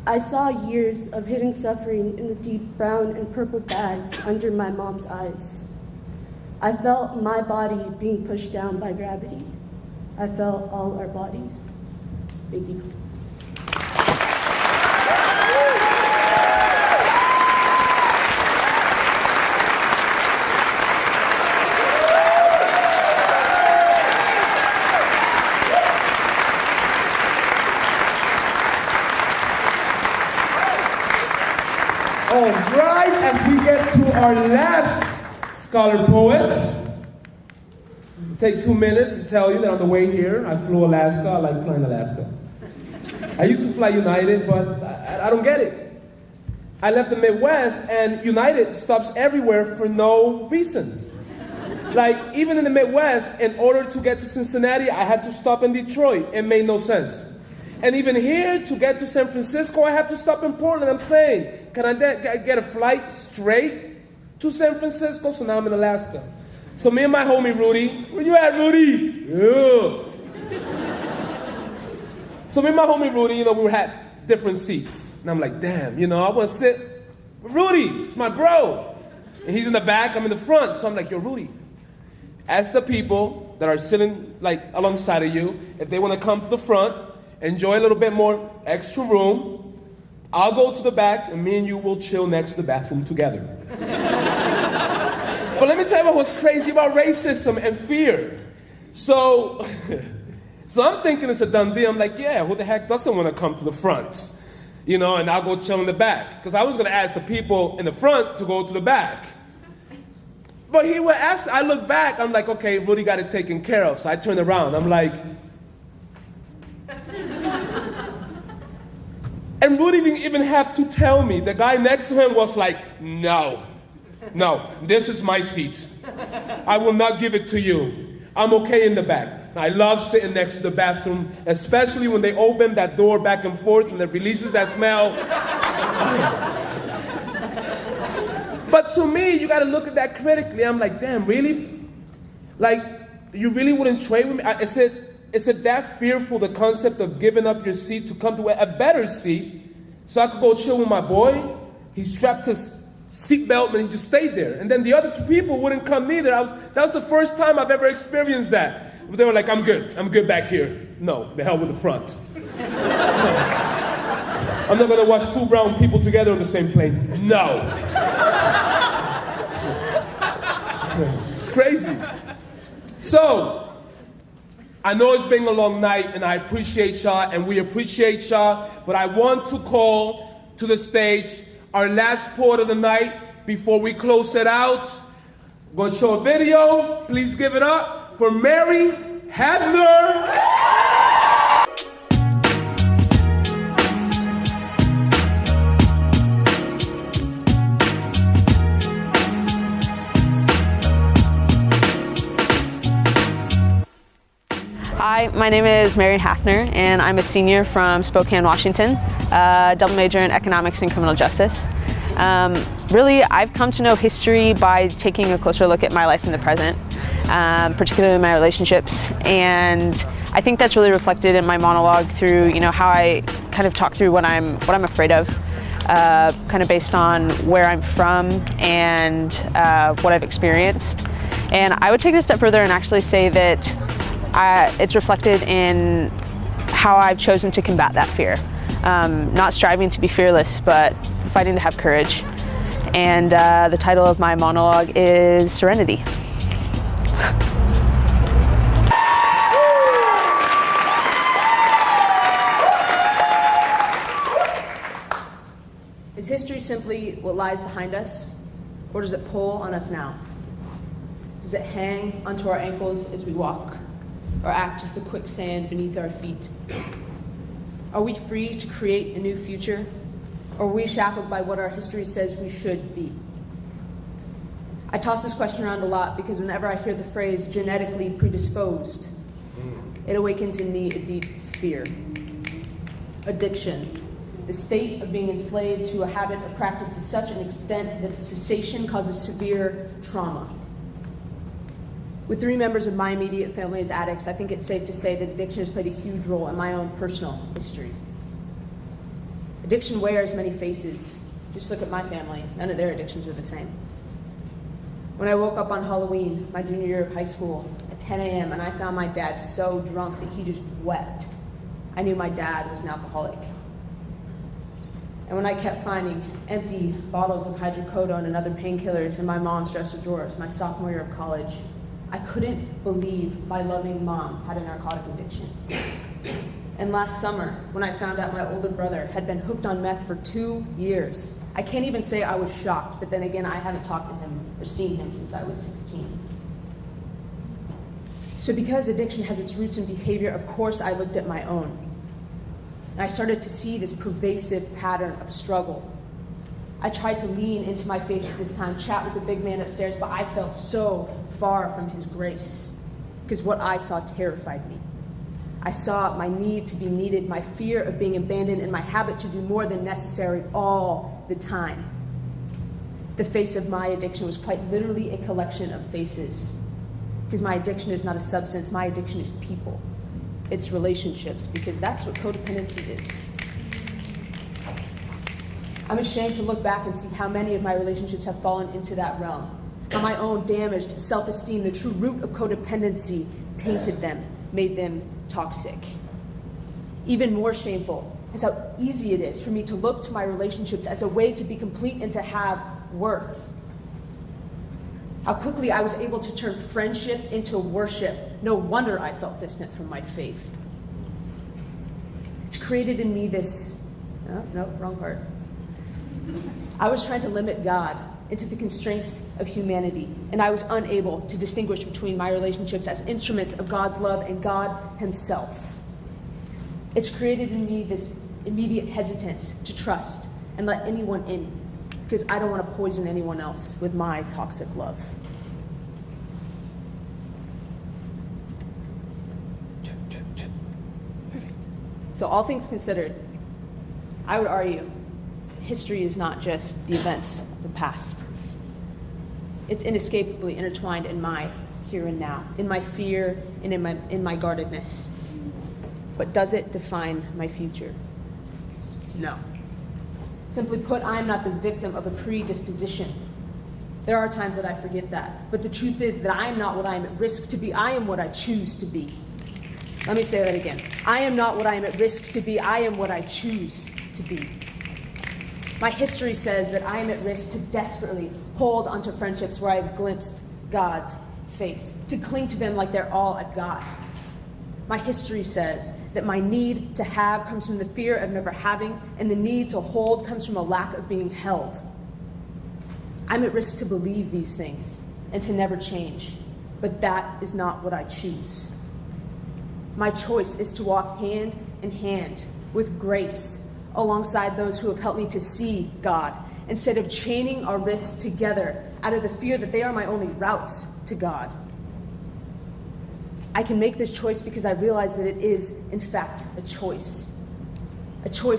I saw years of hidden suffering in the deep brown and purple bags under my mom's eyes. I felt my body being pushed down by gravity. I felt all our bodies. Thank you. All right, as we get to our last scholar poet, I'll take 2 minutes to tell you that on the way here, I flew Alaska. I like flying Alaska. I used to fly United, but I don't get it. I left the Midwest, and United stops everywhere for no reason. Like, even in the Midwest, in order to get to Cincinnati, I had to stop in Detroit. It made no sense. And even here, to get to San Francisco, I have to stop in Portland. I'm saying, can I get a flight straight to San Francisco? So now I'm in Alaska. So me and my homie Rudy, where you at, Rudy? Yeah. So me and my homie Rudy, we had different seats. And I'm like, damn, I want to sit with Rudy. It's my bro. And he's in the back, I'm in the front. So I'm like, yo, Rudy, ask the people that are sitting alongside of you if they want to come to the front, enjoy a little bit more extra room. I'll go to the back, and me and you will chill next to the bathroom together. But let me tell you what's crazy about racism and fear. So I'm thinking it's a done deal. I'm like, yeah, who the heck doesn't want to come to the front? And I'll go chill in the back. Because I was going to ask the people in the front to go to the back. But he would ask, I look back, I'm like, okay, Rudy got it taken care of. So I turn around, I'm like, and Rudy didn't even have to tell me. The guy next to him was like, no, this is my seat. I will not give it to you. I'm okay in the back. I love sitting next to the bathroom, especially when they open that door back and forth and it releases that smell. But to me, you gotta look at that critically. I'm like, damn, really? Like, you really wouldn't trade with me? Is it that fearful, the concept of giving up your seat to come to a better seat so I could go chill with my boy? He strapped his seatbelt and he just stayed there. And then the other two people wouldn't come neither. That was the first time I've ever experienced that. They were like, I'm good back here. No, the hell with the front. I'm not gonna watch two brown people together on the same plane. No. It's crazy. So, I know it's been a long night and I appreciate y'all and we appreciate y'all, but I want to call to the stage our last poet of the night before we close it out. I'm gonna show a video. Please give it up for Mary Hadner. Hi, my name is Mary Hafner, and I'm a senior from Spokane, Washington, double major in economics and criminal justice. Really, I've come to know history by taking a closer look at my life in the present, particularly my relationships, and I think that's really reflected in my monologue through, how I kind of talk through what I'm afraid of, kind of based on where I'm from and what I've experienced. And I would take it a step further and actually say that it's reflected in how I've chosen to combat that fear. Not striving to be fearless, but fighting to have courage. And the title of my monologue is Serenity. Is history simply what lies behind us, or does it pull on us now? Does it hang onto our ankles as we walk, or act as the quicksand beneath our feet? Are we free to create a new future, or are we shackled by what our history says we should be? I toss this question around a lot because whenever I hear the phrase genetically predisposed, it awakens in me a deep fear. Addiction, the state of being enslaved to a habit or practice to such an extent that its cessation causes severe trauma. With 3 members of my immediate family as addicts, I think it's safe to say that addiction has played a huge role in my own personal history. Addiction wears many faces. Just look at my family. None of their addictions are the same. When I woke up on Halloween, my junior year of high school, at 10 a.m., and I found my dad so drunk that he just wept, I knew my dad was an alcoholic. And when I kept finding empty bottles of hydrocodone and other painkillers in my mom's dresser drawers, my sophomore year of college, I couldn't believe my loving mom had a narcotic addiction. And last summer, when I found out my older brother had been hooked on meth for 2 years, I can't even say I was shocked, but then again, I haven't talked to him or seen him since I was 16. So because addiction has its roots in behavior, of course I looked at my own. And I started to see this pervasive pattern of struggle. I tried to lean into my faith at this time, chat with the big man upstairs, but I felt so far from his grace because what I saw terrified me. I saw my need to be needed, my fear of being abandoned, and my habit to do more than necessary all the time. The face of my addiction was quite literally a collection of faces because my addiction is not a substance, my addiction is people. It's relationships, because that's what codependency is. I'm ashamed to look back and see how many of my relationships have fallen into that realm. How my own damaged self-esteem, the true root of codependency, tainted them, made them toxic. Even more shameful is how easy it is for me to look to my relationships as a way to be complete and to have worth. How quickly I was able to turn friendship into worship. No wonder I felt distant from my faith. It's created in me this, wrong part. I was trying to limit God into the constraints of humanity, and I was unable to distinguish between my relationships as instruments of God's love and God Himself. It's created in me this immediate hesitance to trust and let anyone in, because I don't want to poison anyone else with my toxic love. So all things considered, I would argue history is not just the events of the past. It's inescapably intertwined in my here and now, in my fear and in my guardedness. But does it define my future? No. Simply put, I am not the victim of a predisposition. There are times that I forget that. But the truth is that I am not what I am at risk to be. I am what I choose to be. Let me say that again. I am not what I am at risk to be. I am what I choose to be. My history says that I am at risk to desperately hold onto friendships where I have glimpsed God's face, to cling to them like they're all I've got. My history says that my need to have comes from the fear of never having, and the need to hold comes from a lack of being held. I'm at risk to believe these things and to never change, but that is not what I choose. My choice is to walk hand in hand with grace alongside those who have helped me to see God, instead of chaining our wrists together out of the fear that they are my only routes to God. I can make this choice because I realize that it is, in fact, a choice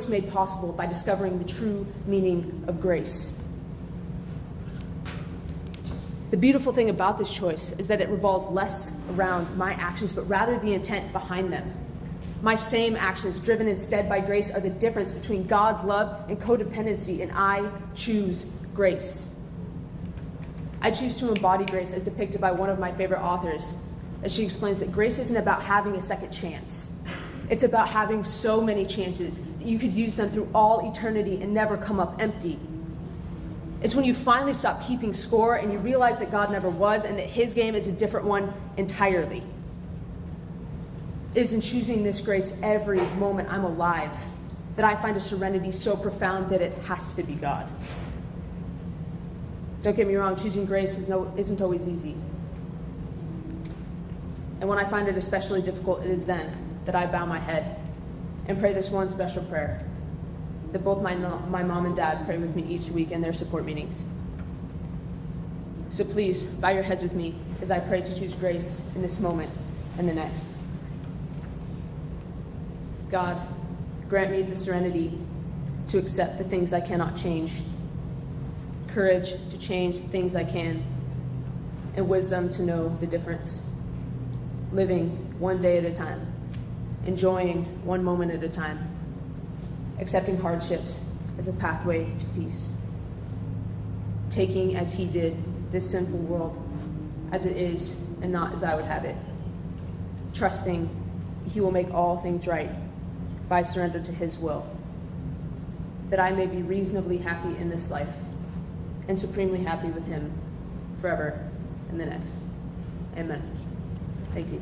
made possible by discovering the true meaning of grace. The beautiful thing about this choice is that it revolves less around my actions, but rather the intent behind them. My same actions, driven instead by grace, are the difference between God's love and codependency, and I choose grace. I choose to embody grace as depicted by one of my favorite authors, as she explains that grace isn't about having a second chance. It's about having so many chances that you could use them through all eternity and never come up empty. It's when you finally stop keeping score and you realize that God never was and that his game is a different one entirely. It is in choosing this grace every moment I'm alive that I find a serenity so profound that it has to be God. Don't get me wrong, choosing grace isn't always easy. And when I find it especially difficult, it is then that I bow my head and pray this one special prayer that both my mom and dad pray with me each week in their support meetings. So please, bow your heads with me as I pray to choose grace in this moment and the next. God, grant me the serenity to accept the things I cannot change, courage to change the things I can, and wisdom to know the difference. Living one day at a time, enjoying one moment at a time, accepting hardships as a pathway to peace, taking as he did this sinful world as it is and not as I would have it, trusting he will make all things right if I surrender to his will, that I may be reasonably happy in this life and supremely happy with him forever in the next. Amen. Thank you.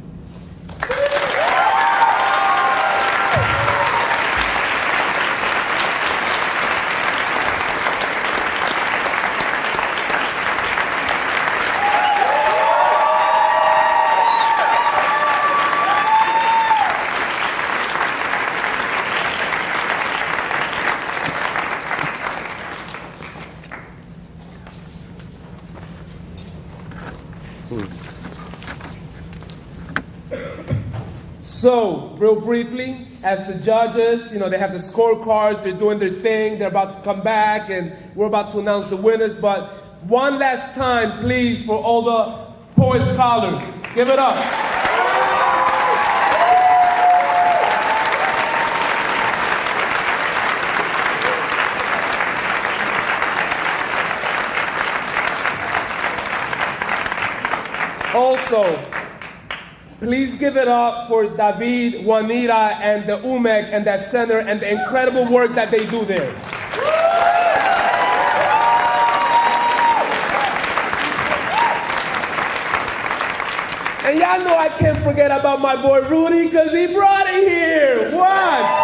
So, real briefly, as the judges, they have the scorecards, they're doing their thing, they're about to come back, and we're about to announce the winners. But one last time, please, for all the poet scholars, give it up. Also, please give it up for David, Juanita, and the UMEC and that center and the incredible work that they do there. And y'all know I can't forget about my boy Rudy because he brought it here. What?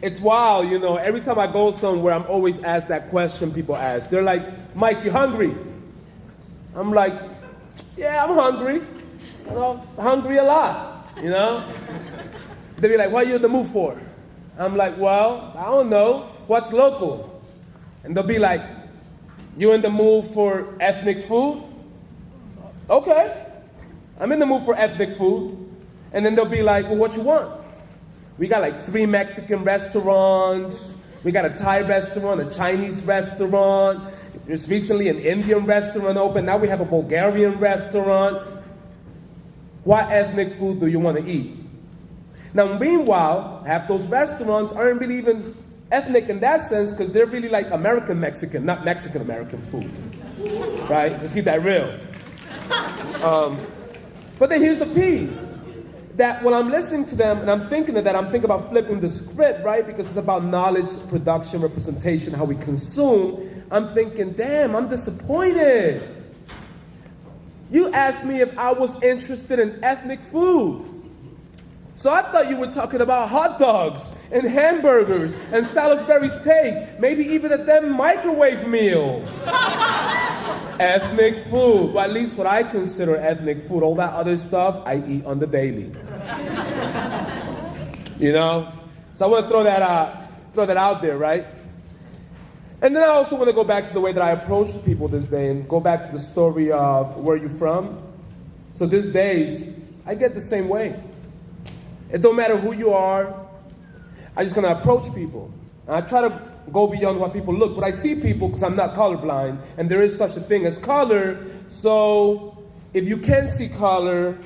It's wild, Every time I go somewhere, I'm always asked that question people ask. They're like, Mike, you hungry? I'm like, yeah, I'm hungry. Hungry a lot, They be like, what are you in the mood for? I'm like, well, I don't know. What's local? And they'll be like, you in the mood for ethnic food? Okay, I'm in the mood for ethnic food. And then they'll be like, well, what you want? We got like 3 Mexican restaurants. We got a Thai restaurant, a Chinese restaurant. There's recently an Indian restaurant open. Now we have a Bulgarian restaurant. What ethnic food do you want to eat? Now, meanwhile, half those restaurants aren't really even ethnic in that sense because they're really like American Mexican, not Mexican American food. Right? Let's keep that real. But then here's the piece. That when I'm listening to them and I'm thinking of that, I'm thinking about flipping the script, right? Because it's about knowledge, production, representation, how we consume. I'm thinking, damn, I'm disappointed. You asked me if I was interested in ethnic food. So I thought you were talking about hot dogs and hamburgers and Salisbury steak, maybe even a damn microwave meal. Ethnic food, well, at least what I consider ethnic food. All that other stuff I eat on the daily. You know? So I want to throw that out there, right? And then I also want to go back to the way that I approach people this day and go back to the story of where you're from. So these days, I get the same way. It don't matter who you are. I'm just going to approach people. And I try to go beyond what people look. But I see people because I'm not colorblind. And there is such a thing as color. So if you can see color,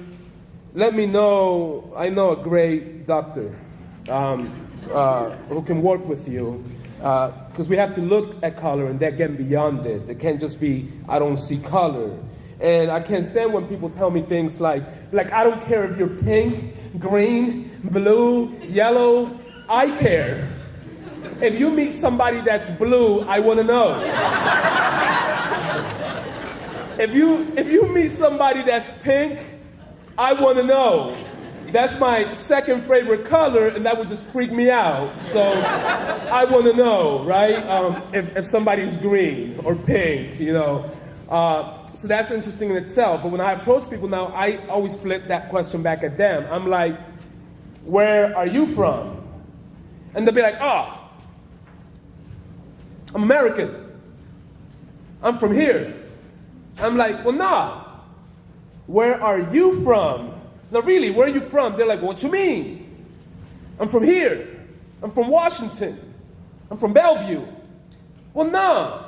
let me know. I know a great doctor who can work with you. Because we have to look at color and then get beyond it. It can't just be, I don't see color. And I can't stand when people tell me things like I don't care if you're pink, green, blue, yellow, I care. If you meet somebody that's blue, I want to know. If you meet somebody that's pink, I want to know. That's my second favorite color, and that would just freak me out. So I want to know, right? If somebody's green or pink, you know. So that's interesting in itself. But when I approach people now, I always flip that question back at them. I'm like, where are you from? And they'll be like, oh, I'm American. I'm from here. I'm like, well, nah. Where are you from? Now, really, where are you from? They're like, well, what you mean? I'm from here. I'm from Washington. I'm from Bellevue. Well, nah.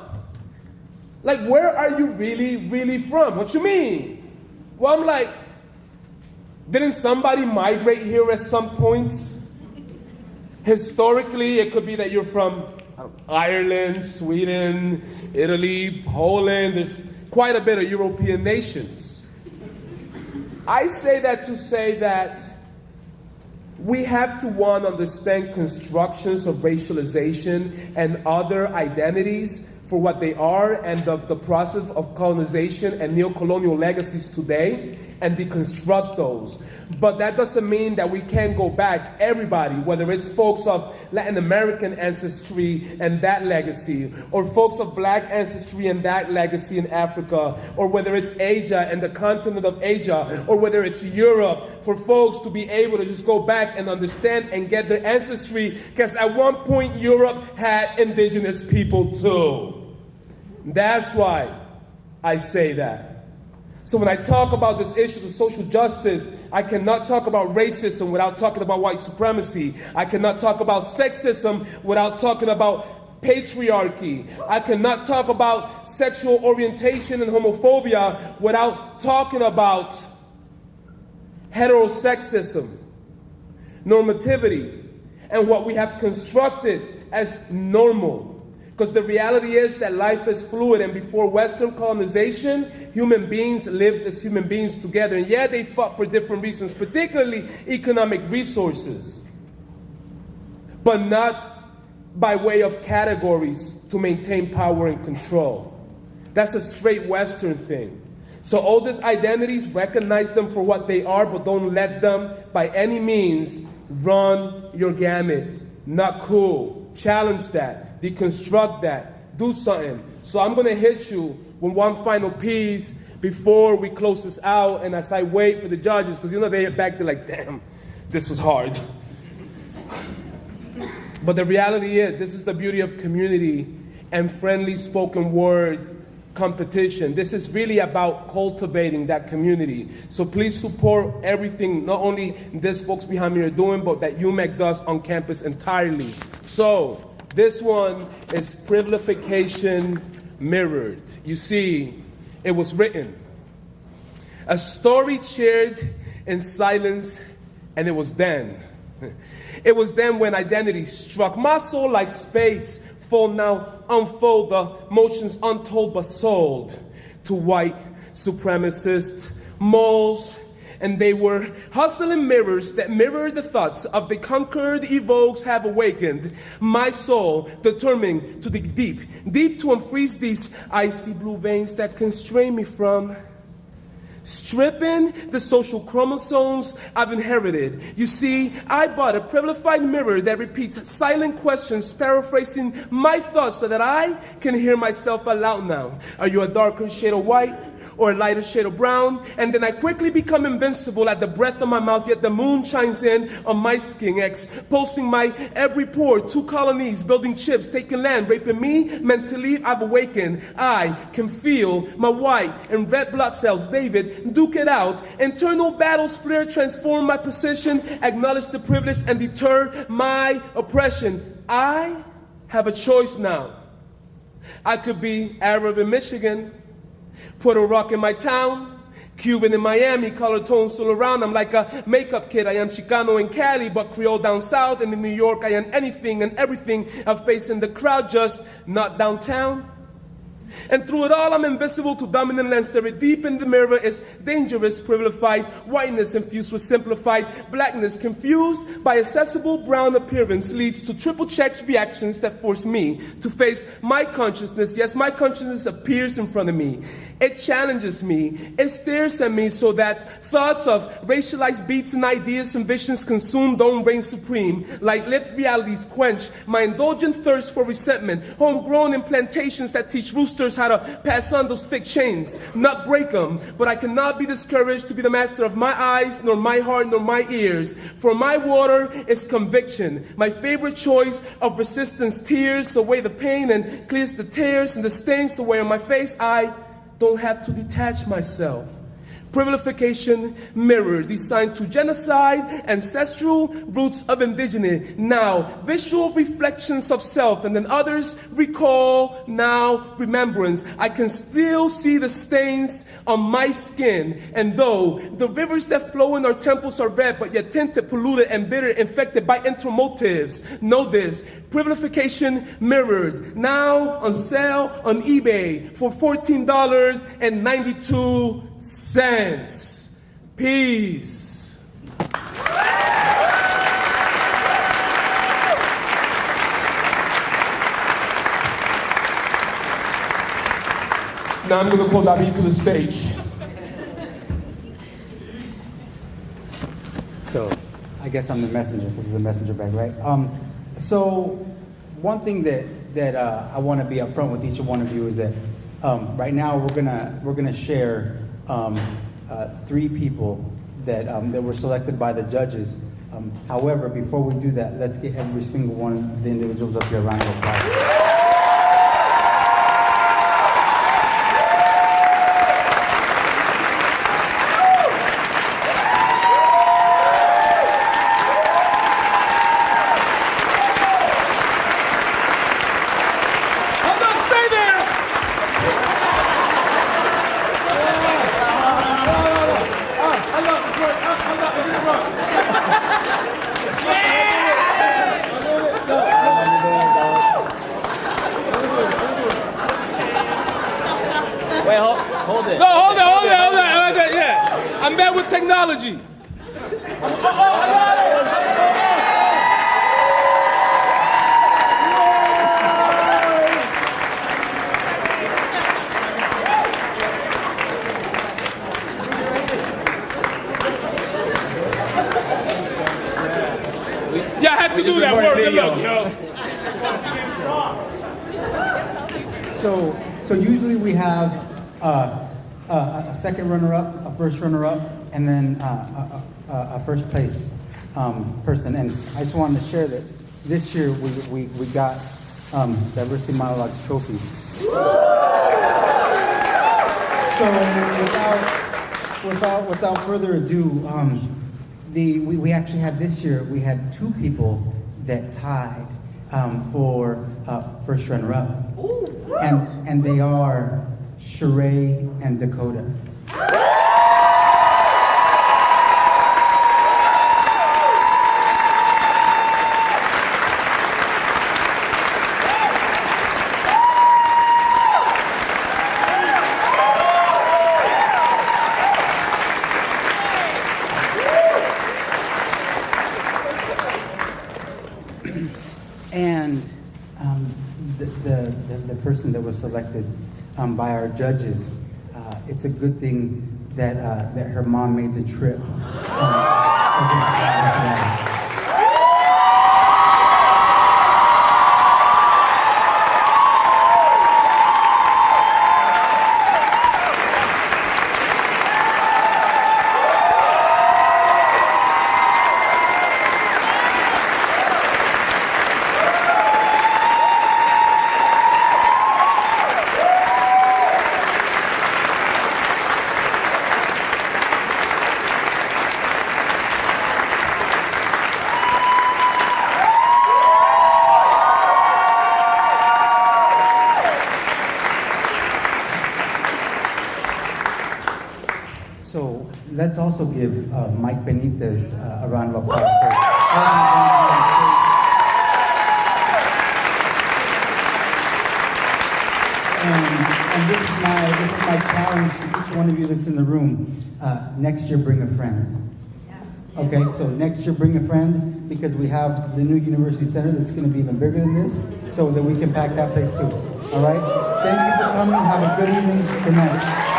Like, where are you really, really from? What you mean? Well, I'm like, didn't somebody migrate here at some point? Historically, it could be that you're from Ireland, Sweden, Italy, Poland. There's quite a bit of European nations. I say that to say that we have to, one, understand constructions of racialization and other identities for what they are and the process of colonization and neocolonial legacies today and deconstruct those. But that doesn't mean that we can't go back, everybody, whether it's folks of Latin American ancestry and that legacy, or folks of black ancestry and that legacy in Africa, or whether it's Asia and the continent of Asia, or whether it's Europe, for folks to be able to just go back and understand and get their ancestry, because at one point Europe had indigenous people too. That's why I say that. So when I talk about this issue of social justice, I cannot talk about racism without talking about white supremacy. I cannot talk about sexism without talking about patriarchy. I cannot talk about sexual orientation and homophobia without talking about heterosexism, normativity, and what we have constructed as normal. Because the reality is that life is fluid, and before Western colonization, human beings lived as human beings together. And yeah, they fought for different reasons, particularly economic resources, but not by way of categories to maintain power and control. That's a straight Western thing. So all these identities, recognize them for what they are, but don't let them by any means run your gamut. Not cool. Challenge that. Deconstruct that. Do something. So I'm going to hit you with one final piece before we close this out, and as I wait for the judges, because they're back there like, damn, this was hard. But the reality is, this is the beauty of community and friendly spoken word competition. This is really about cultivating that community. So please support everything, not only these folks behind me are doing, but that UMEC does on campus entirely. So this one is Privilegification Mirrored. You see, it was written, a story shared in silence, and it was then. It was then when identity struck my soul like spades, fall now, unfold the motions untold but sold to white supremacists, moles, and they were hustling mirrors that mirrored the thoughts of the conquered evokes have awakened. My soul determined to dig deep, deep to unfreeze these icy blue veins that constrain me from stripping the social chromosomes I've inherited. You see, I bought a privileged mirror that repeats silent questions, paraphrasing my thoughts so that I can hear myself aloud now. Are you a darker shade of white or a lighter shade of brown? And then I quickly become invincible at the breath of my mouth, yet the moon shines in on my skin, exposing my every pore. 2 colonies building chips, taking land, raping me. Mentally, I've awakened. I can feel my white and red blood cells. David, duke it out. Internal battles flare, transform my position, acknowledge the privilege, and deter my oppression. I have a choice now. I could be Arab in Michigan, Puerto Rican in my town, Cuban in Miami, color tones still around. I'm like a makeup kid. I am Chicano in Cali, but Creole down south. And in New York, I am anything and everything I've faced in the crowd, just not downtown. And through it all, I'm invisible to dominant lens. Staring deep in the mirror is dangerous, privilegied whiteness infused with simplified blackness. Confused by accessible brown appearance leads to triple checks reactions that force me to face my consciousness. Yes, my consciousness appears in front of me. It challenges me. It stares at me so that thoughts of racialized beats and ideas and visions consumed don't reign supreme. Like lit realities quench my indulgent thirst for resentment. Homegrown in plantations that teach roosters how to pass on those thick chains, not break them. But I cannot be discouraged to be the master of my eyes, nor my heart, nor my ears. For my water is conviction. My favorite choice of resistance tears away the pain and clears the tears and the stains away on my face. I don't have to detach myself. Privilegification mirror designed to genocide ancestral roots of indigeneity. Now, visual reflections of self, and then others recall, now remembrance. I can still see the stains on my skin. And though the rivers that flow in our temples are red, but yet tinted, polluted, and bitter, infected by intermotives. Know this, privilegification mirrored. Now on sale on eBay for $14.92. Peace. Now I'm going to call David to the stage. So, I guess I'm the messenger. This is a messenger bag, right? So, one thing that I want to be upfront with each one of you is that right now we're gonna share 3 people that were selected by the judges. However, before we do that, let's get every single one of the individuals up here a round of applause. I'm bad with technology. Yeah, I had to do that work. Look, yo. So usually we have a second runner-up, a first runner-up, and then a first place person. And I just wanted to share that this year we got Diversity Monologues trophies. without further ado, we actually had this year, we had 2 people that tied for first runner-up. And they are Sheree and Dakota. And the person that was selected by our judges, it's a good thing that her mom made the trip. So let's also give Mike Benitez a round of applause. And this is my challenge to each one of you that's in the room. Next year, bring a friend. Okay, so next year, bring a friend, because we have the new University Center that's going to be even bigger than this, so that we can pack that place too. All right? Thank you for coming. Have a good evening. Good night.